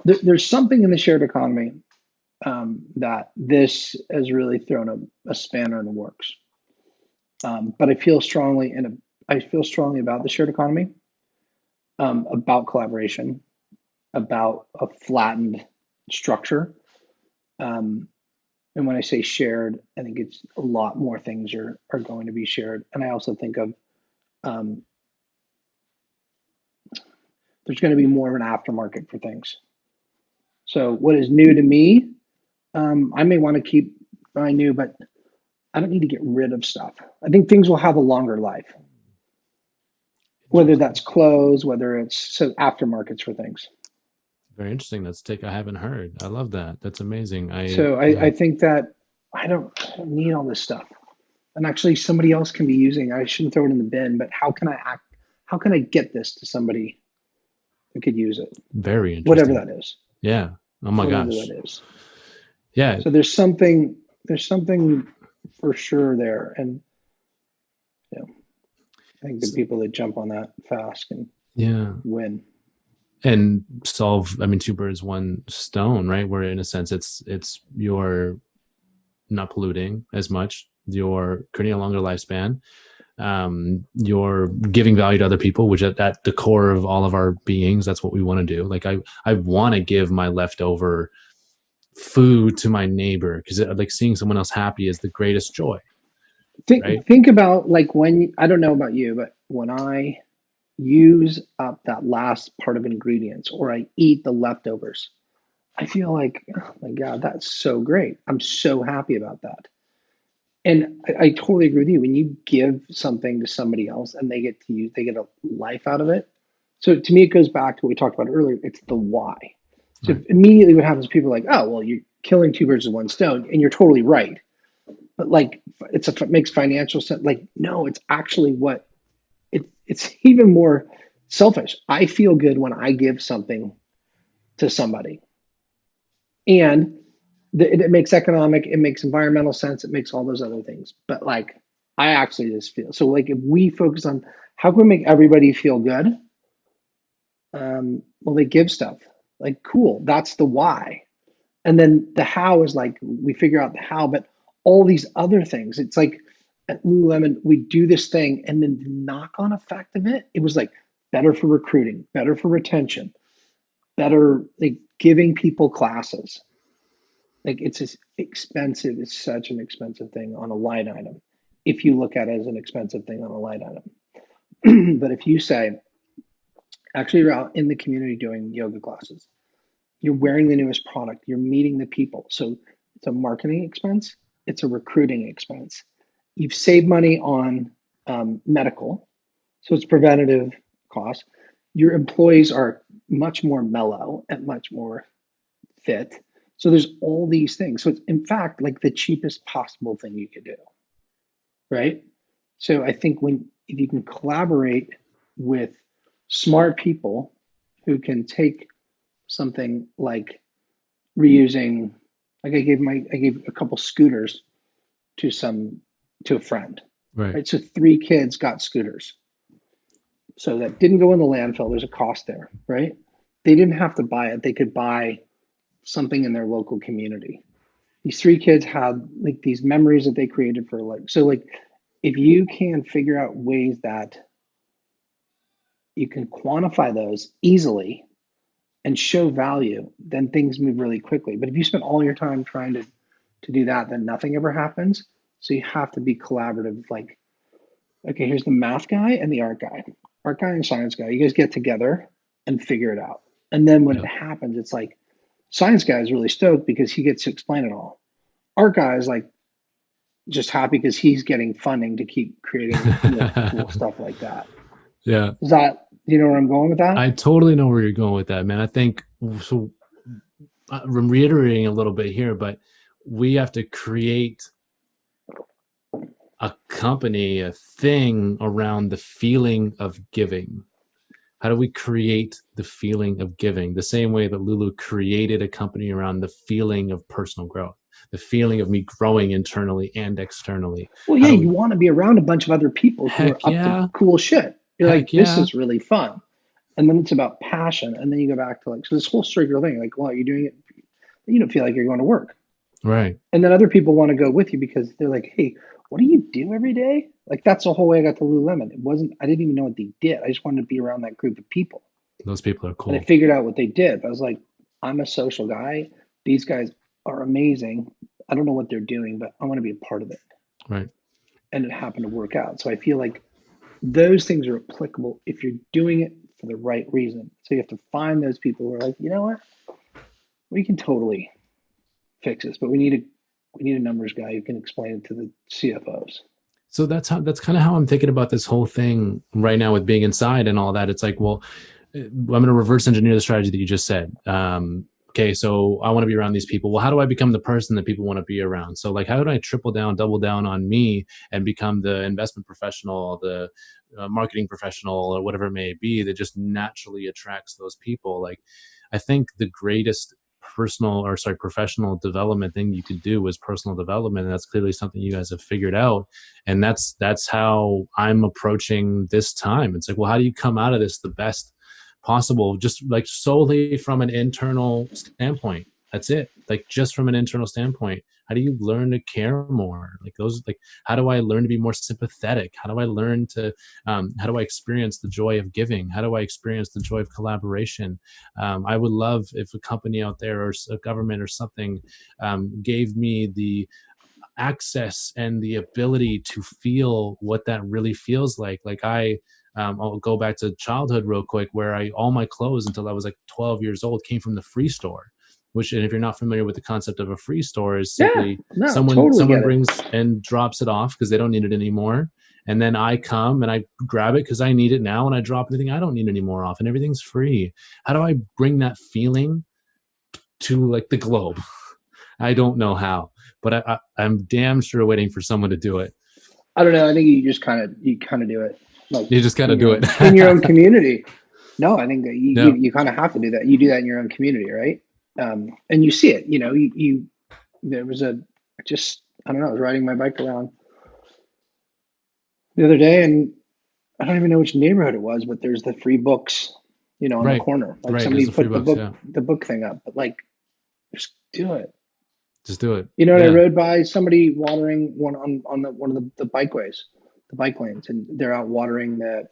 There's something in the shared economy that this has really thrown a spanner in the works. But I feel strongly about the shared economy, about collaboration, about a flattened structure. Um, and when I say shared, I think it's a lot more things are going to be shared. And I also think of um, there's going to be more of an aftermarket for things. So what is new to me, I may want to keep buying new, but I don't need to get rid of stuff. I think things will have a longer life, whether that's clothes, whether it's so aftermarkets for things. Very interesting. That's a take I haven't heard. I love that. That's amazing. So Yeah. I think that I don't need all this stuff. And actually somebody else can be using. I shouldn't throw it in the bin, but how can I get this to somebody who could use it? Very Whatever interesting. that is. Yeah. Oh my Whatever gosh. that is. Yeah. So there's something for sure there. And I think the people that jump on that fast can Yeah. win. And solve, I mean, two birds, one stone, right? Where in a sense it's you're not polluting as much, you're creating a longer lifespan, you're giving value to other people, which at the core of all of our beings, that's what we want to do. Like I want to give my leftover food to my neighbor because like seeing someone else happy is the greatest joy, right? Think about like when I don't know about you, but when I use up that last part of ingredients or I eat the leftovers, I feel like, oh my God, that's so great. I'm so happy about that. And I totally agree with you. When you give something to somebody else and they get a life out of it. So to me, it goes back to what we talked about earlier. It's the why. So Right. immediately what happens, people are like, oh, well, you're killing two birds with one stone. And you're totally right. But like, it makes financial sense. Like, no, it's actually it's even more selfish. I feel good when I give something to somebody. And it makes economic, it makes environmental sense, it makes all those other things. But like, I actually just feel so like if we focus on how can we make everybody feel good, well, they give stuff like cool. That's the why, and then the how is like we figure out the how, but all these other things. It's like at Lululemon, we do this thing, and then the knock-on effect of it, it was like better for recruiting, better for retention, better like giving people classes. Like it's just expensive. It's such an expensive thing on a line item. If you look at it as an expensive thing on a line item. But if you say, actually, you're out in the community doing yoga classes, you're wearing the newest product, you're meeting the people. So it's a marketing expense, it's a recruiting expense. You've saved money on medical, so it's preventative costs. Your employees are much more mellow and much more fit. So there's all these things. So it's in fact like the cheapest possible thing you could do, right? So I think if you can collaborate with smart people who can take something like reusing, like I gave a couple scooters to a friend, Right. right? So 3 kids got scooters. So that didn't go in the landfill. There's a cost there, right? They didn't have to buy it. They could buy something in their local community. These 3 kids had like these memories that they created for like, so like if you can figure out ways that you can quantify those easily and show value, then things move really quickly. But if you spend all your time trying to do that, then nothing ever happens. So you have to be collaborative. Like, okay, here's the math guy and the art guy and science guy. You guys get together and figure it out. And then when Yeah. it happens, it's like science guy is really stoked because he gets to explain it all. Art guy is like just happy because he's getting funding to keep creating cool stuff like that. Yeah. Is that, you know where I'm going with that? I totally know where you're going with that, man. I think so. I'm reiterating a little bit here, but we have to create a company, a thing around the feeling of giving. How do we create the feeling of giving? The same way that Lulu created a company around the feeling of personal growth, the feeling of me growing internally and externally. Well, yeah, you want to be around a bunch of other people who are up to cool shit. You're like, this is really fun. And then it's about passion. And then you go back to like, so this whole circular thing, like, well, you're doing it, you don't feel like you're going to work. Right. And then other people want to go with you because they're like, hey, what do you do every day? Like, that's the whole way I got to Lululemon. I didn't even know what they did. I just wanted to be around that group of people. Those people are cool. And I figured out what they did. I was like, I'm a social guy. These guys are amazing. I don't know what they're doing, but I want to be a part of it. Right. And it happened to work out. So I feel like those things are applicable if you're doing it for the right reason. So you have to find those people who are like, you know what? We can totally fix this, but we need a numbers guy who can explain it to the CFOs. So that's kind of how I'm thinking about this whole thing right now with being inside and all that. It's like, well, I'm going to reverse engineer the strategy that you just said. Okay, so I want to be around these people. Well, how do I become the person that people want to be around? So like, how do I triple down, double down on me and become the investment professional, the marketing professional, or whatever it may be that just naturally attracts those people? Like, I think the greatest professional development thing you could do is personal development. And that's clearly something you guys have figured out. And that's how I'm approaching this time. It's like, well, how do you come out of this the best possible, just like solely from an internal standpoint? That's it. Like just from an internal standpoint, how do you learn to care more? Like those, like, how do I learn to be more sympathetic? How do I learn to, how do I experience the joy of giving? How do I experience the joy of collaboration? I would love if a company out there or a government or something gave me the access and the ability to feel what that really feels like. Like I'll go back to childhood real quick, where all my clothes until I was like 12 years old came from the free store. Which, and if you're not familiar with the concept of a free store, is simply someone brings and drops it off because they don't need it anymore. And then I come and I grab it because I need it now, and I drop anything I don't need anymore off, and everything's free. How do I bring that feeling to like the globe? I don't know how, but I'm damn sure waiting for someone to do it. I don't know. I think you kind of do it. Like you just got to do it in your own community. No, I think that you kind of have to do that. You do that in your own community, right? And you see it, there was I was riding my bike around the other day, and I don't even know which neighborhood it was, but there's the free books, on the corner. Like somebody put the book thing up, but like, just do it. Just do it. I rode by somebody watering one on one of the bikeways, the bike lanes, and they're out watering the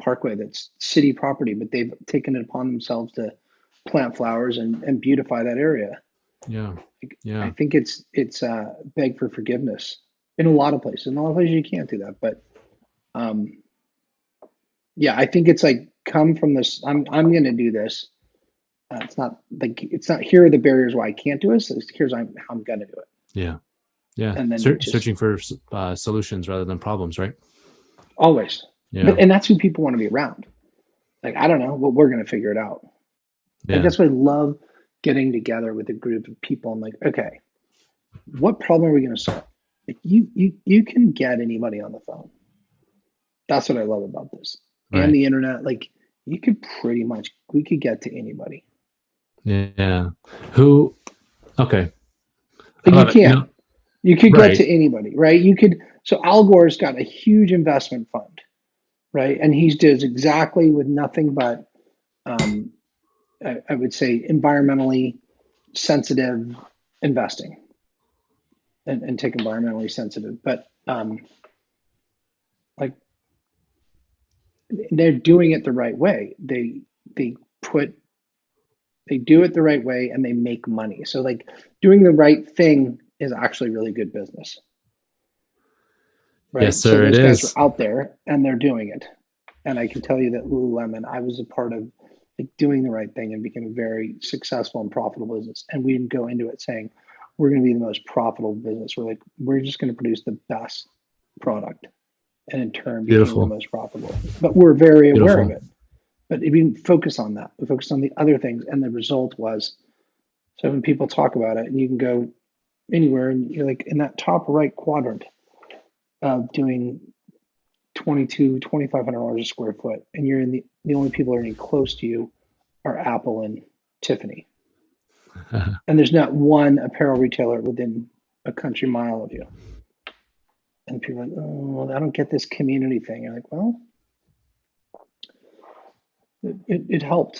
parkway that's city property, but they've taken it upon themselves to plant flowers and beautify that area. Yeah. I think it's beg for forgiveness in a lot of places. In a lot of places you can't do that, but I think it's like, come from this. I'm going to do this. It's not here are the barriers why I can't do it. So here's how I'm going to do it. Yeah. And then searching for solutions rather than problems, right? Always. Yeah. And that's who people want to be around. Like, I don't know, but we're going to figure it out. Yeah. Like, that's what I love getting together with a group of people and like, okay, what problem are we going to solve? Like you can get anybody on the phone. That's what I love about this. And Right. the internet, like you could we could get to anybody. Yeah. Who? Okay. I Like you love it. can. You could get Right. to anybody, right? You could. So Al Gore's got a huge investment fund, right? And he does exactly with nothing but, um, I would say, environmentally sensitive investing and take environmentally sensitive. But like they're doing it the right way. They put they do it the right way and they make money. So like doing the right thing is actually really good business, Yes, right? So sir. It those guys are is. out there and they're doing it. And I can tell you that Lululemon, I was a part of like doing the right thing and became a very successful and profitable business. And we didn't go into it saying we're going to be the most profitable business. We're like, we're just going to produce the best product, and in turn became the Beautiful. most profitable. But we're very aware of Beautiful. it. But if you didn't focus on that, we focused on the other things, and the result was, so when people talk about it, and you can go anywhere, and you're like in that top right quadrant, doing 2,500 dollars a square foot, and you're in the only people earning close to you are Apple and Tiffany, and there's not one apparel retailer within a country mile of you. And people are like, oh, I don't get this community thing. You're like, well, it helped.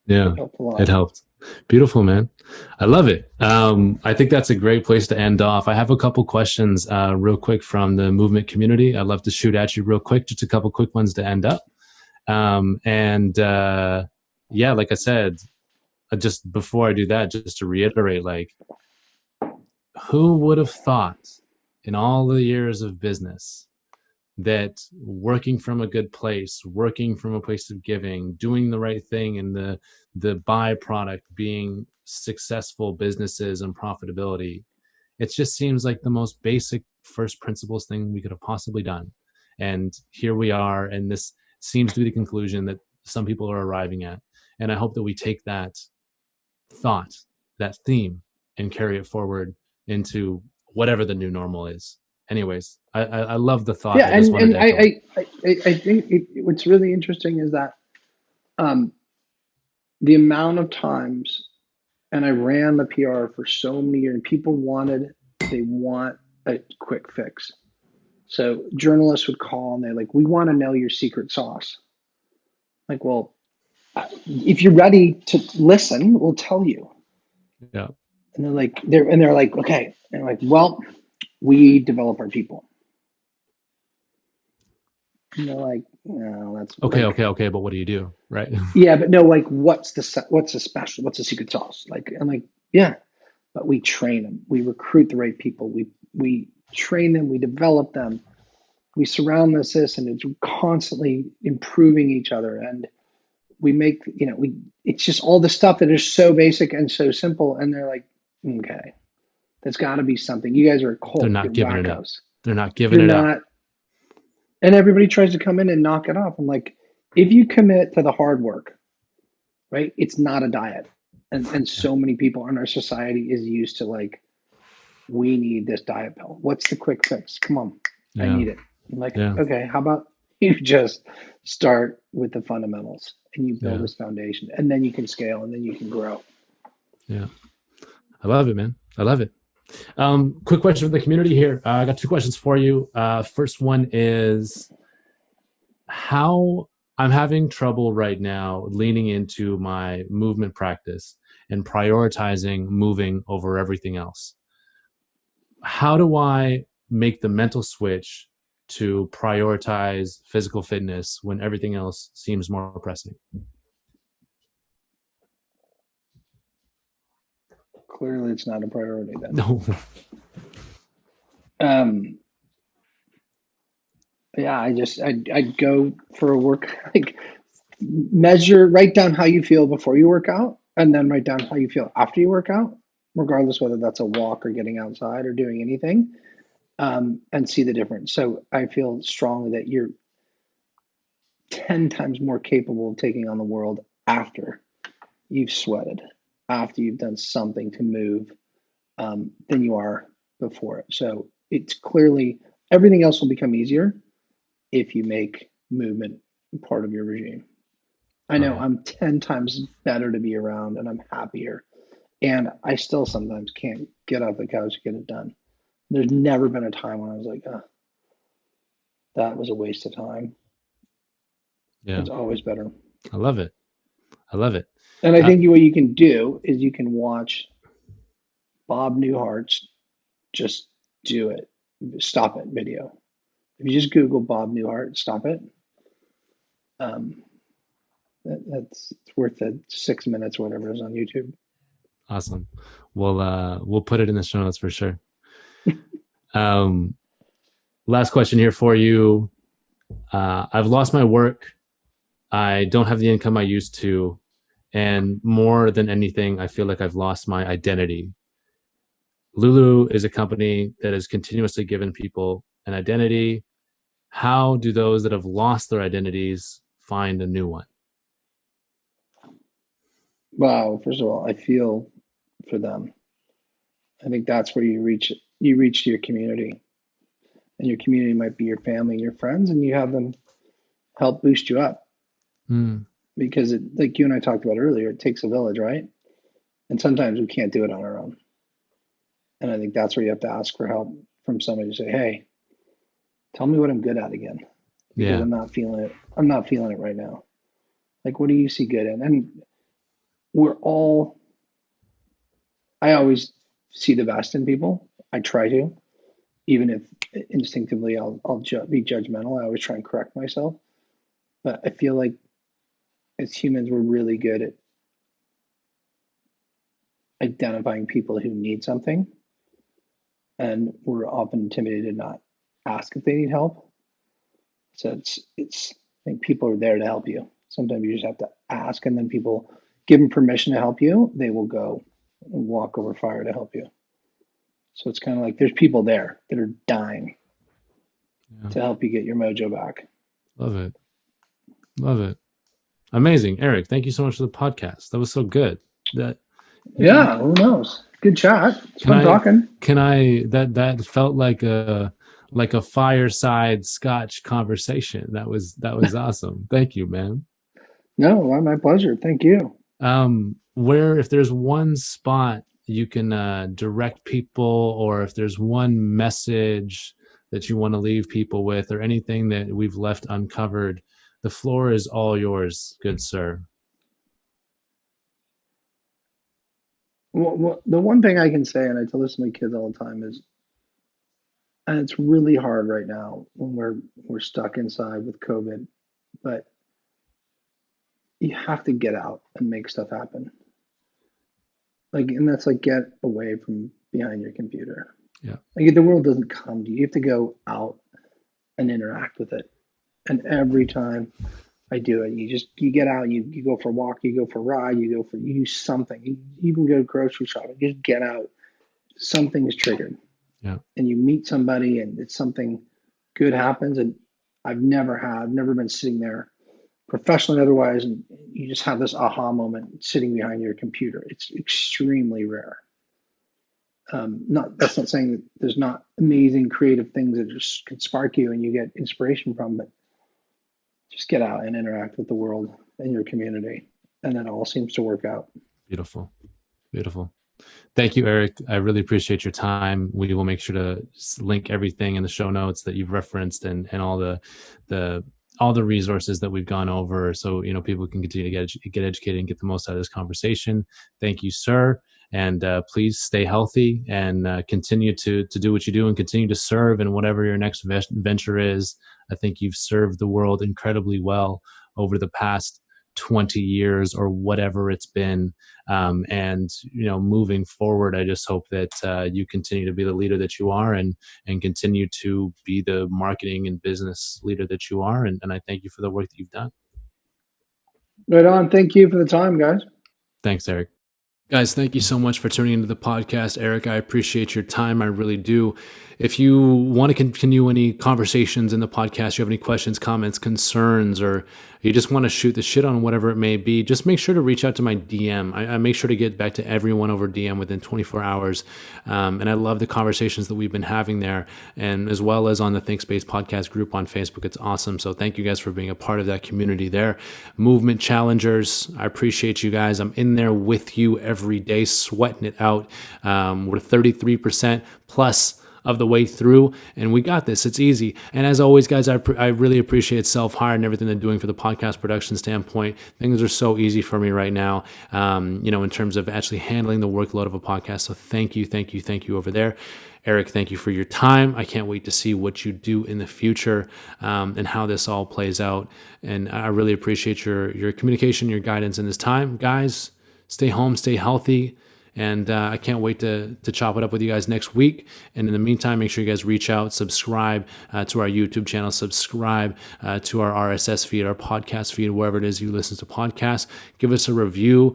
It Yeah, helped a it lot. helped. Beautiful, man. I love it. I think that's a great place to end off. I have a couple questions, real quick from the movement community. I'd love to shoot at you real quick, just a couple quick ones to end up. And yeah, like I said, just before I do that, just to reiterate, like, who would have thought in all the years of business that working from a good place, working from a place of giving, doing the right thing, and the byproduct being successful businesses and profitability, it just seems like the most basic first principles thing we could have possibly done. And here we are, and this seems to be the conclusion that some people are arriving at. And I hope that we take that thought, that theme, and carry it forward into whatever the new normal is. Anyways, I love the thought. Yeah, I just wanted and to echo it. I think what's really interesting is that, um, the amount of times, and I ran the PR for so many years, and people they want a quick fix. So journalists would call and they're like, "We want to know your secret sauce." Like, well, if you're ready to listen, we'll tell you. Yeah. And they're like, okay. And they're like, well, we develop our people. And they're like, no, that's Okay, like, okay, okay. But what do you do? Right. yeah, but no, like, what's the special? What's the secret sauce? Like, I'm like, yeah, but we train them. We recruit the right people. We train them. We develop them. We surround this, and it's constantly improving each other. And we make, it's just all the stuff that is so basic and so simple. And they're like, okay, there's got to be something. You guys are a They're cult. You're not giving it up. wackos. They're not giving You're it up. not. And everybody tries to come in and knock it off. I'm like, if you commit to the hard work, right? It's not a diet. And so many people in our society is used to like, we need this diet pill. What's the quick fix? Come on, I Yeah. need it. I'm like, Yeah. okay, how about you just start with the fundamentals and you build Yeah. this foundation, and then you can scale and then you can grow. Yeah. I love it, man. I love it. Quick question from the community here. I got two questions for you. First one is how I'm having trouble right now leaning into my movement practice and prioritizing moving over everything else. How do I make the mental switch to prioritize physical fitness when everything else seems more pressing? Clearly, it's not a priority then. No. Um, yeah, I'd go for a work, like write down how you feel before you work out, and then write down how you feel after you work out, regardless whether that's a walk or getting outside or doing anything, and see the difference. So I feel strongly that you're 10 times more capable of taking on the world after you've sweated. after you've done something to move than you are before it. So it's clearly everything else will become easier if you make movement part of your regime. I Love know it. I'm 10 times better to be around and I'm happier. And I still sometimes can't get off the couch and get it done. There's never been a time when I was like, oh, that was a waste of time. Yeah. It's always better. I love it. I love it. And I Uh, think what you can do is you can watch Bob Newhart's just do it, stop it video. If you just Google Bob Newhart, stop it. Um, that's it's worth the 6 minutes or whatever is on YouTube. awesome. We'll put it in the show notes for sure. Um, last question here for you. I've lost my work. I don't have the income I used to. And more than anything, I feel like I've lost my identity. Lulu is a company that has continuously given people an identity. How do those that have lost their identities find a new one? Wow, first of all, I feel for them. I think that's where you reach your community. And your community might be your family and your friends, and you have them help boost you up. Mm, Because it, like you and I talked about earlier, it takes a village, right? And sometimes we can't do it on our own. And I think that's where you have to ask for help from somebody to say, hey, tell me what I'm good at again. Because yeah. I'm not feeling it. I'm not feeling it right now. Like, what do you see good in? And we're all, I always see the best in people. I try to, even if instinctively I'll be judgmental. I always try and correct myself. But I feel like as humans, we're really good at identifying people who need something. And we're often intimidated to not ask if they need help. So I think people are there to help you. Sometimes you just have to ask, and then people give them permission to help you. They will go and walk over fire to help you. So it's kind of like there's people there that are dying Yeah. to help you get your mojo back. Love it. Love it. Amazing. Eric, thank you so much for the podcast. That was so good. That Yeah, who knows? Good chat. It's can fun I talking. that felt like a fireside Scotch conversation. That was awesome. Thank you, man. No, my pleasure. Thank you. Where if there's one spot you can direct people, or if there's one message that you want to leave people with, or anything that we've left uncovered, the floor is all yours, good sir. Well, the one thing I can say, and I tell this to my kids all the time, is, and it's really hard right now when we're stuck inside with COVID, but you have to get out and make stuff happen. Like, and that's like get away from behind your computer. Yeah. Like the world doesn't come to you. You have to go out and interact with it. And every time I do it, you get out, you go for a walk, you go for a ride, you do something. You even go grocery shopping. You just get out. Something is triggered. Yeah. And you meet somebody and it's something good happens. And I've never been sitting there professionally otherwise, and you just have this aha moment sitting behind your computer. It's extremely rare. Not That's not saying that there's not amazing creative things that just can spark you and you get inspiration from, but just get out and interact with the world and your community, and then it all seems to work out. Beautiful. Beautiful. Thank you, Eric. I really appreciate your time. We will make sure to link everything in the show notes that you've referenced, and all the all the resources that we've gone over, so people can continue to get educated and get the most out of this conversation. Thank you, sir, and please stay healthy and continue to do what you do and continue to serve in whatever your next venture is. I think you've served the world incredibly well over the past 20 years or whatever it's been. And moving forward, I just hope that you continue to be the leader that you are, and continue to be the marketing and business leader that you are. And I thank you for the work that you've done. Right on. Thank you for the time, guys. Thanks, Eric. Guys, thank you so much for tuning into the podcast. Eric, I appreciate your time. I really do. If you want to continue any conversations in the podcast, you have any questions, comments, concerns, or you just want to shoot the shit on whatever it may be, just make sure to reach out to my DM. I make sure to get back to everyone over DM within 24 hours. And I love the conversations that we've been having there, and as well as on the thinkspace podcast group on Facebook. It's awesome. So thank you guys for being a part of that community there. Movement challengers, I appreciate you guys. I'm in there with you every day, sweating it out. We're 33% plus of the way through, and we got this. It's easy. And as always, guys, I really appreciate Self-Hire and everything they're doing for the podcast production standpoint. Things are so easy for me right now, in terms of actually handling the workload of a podcast. So thank you over there. Eric, thank you for your time. I can't wait to see what you do in the future, and how this all plays out. And I really appreciate your communication, your guidance in this time. Guys, stay home, stay healthy. And I can't wait to chop it up with you guys next week. And in the meantime, make sure you guys reach out, subscribe to our YouTube channel, subscribe to our RSS feed, our podcast feed, wherever it is you listen to podcasts. Give us a review,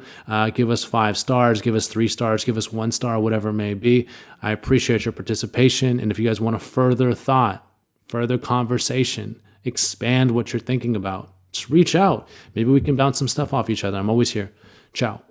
give us 5 stars, give us 3 stars, give us 1 star, whatever it may be. I appreciate your participation. And if you guys want a further thought, further conversation, expand what you're thinking about, just reach out. Maybe we can bounce some stuff off each other. I'm always here. Ciao.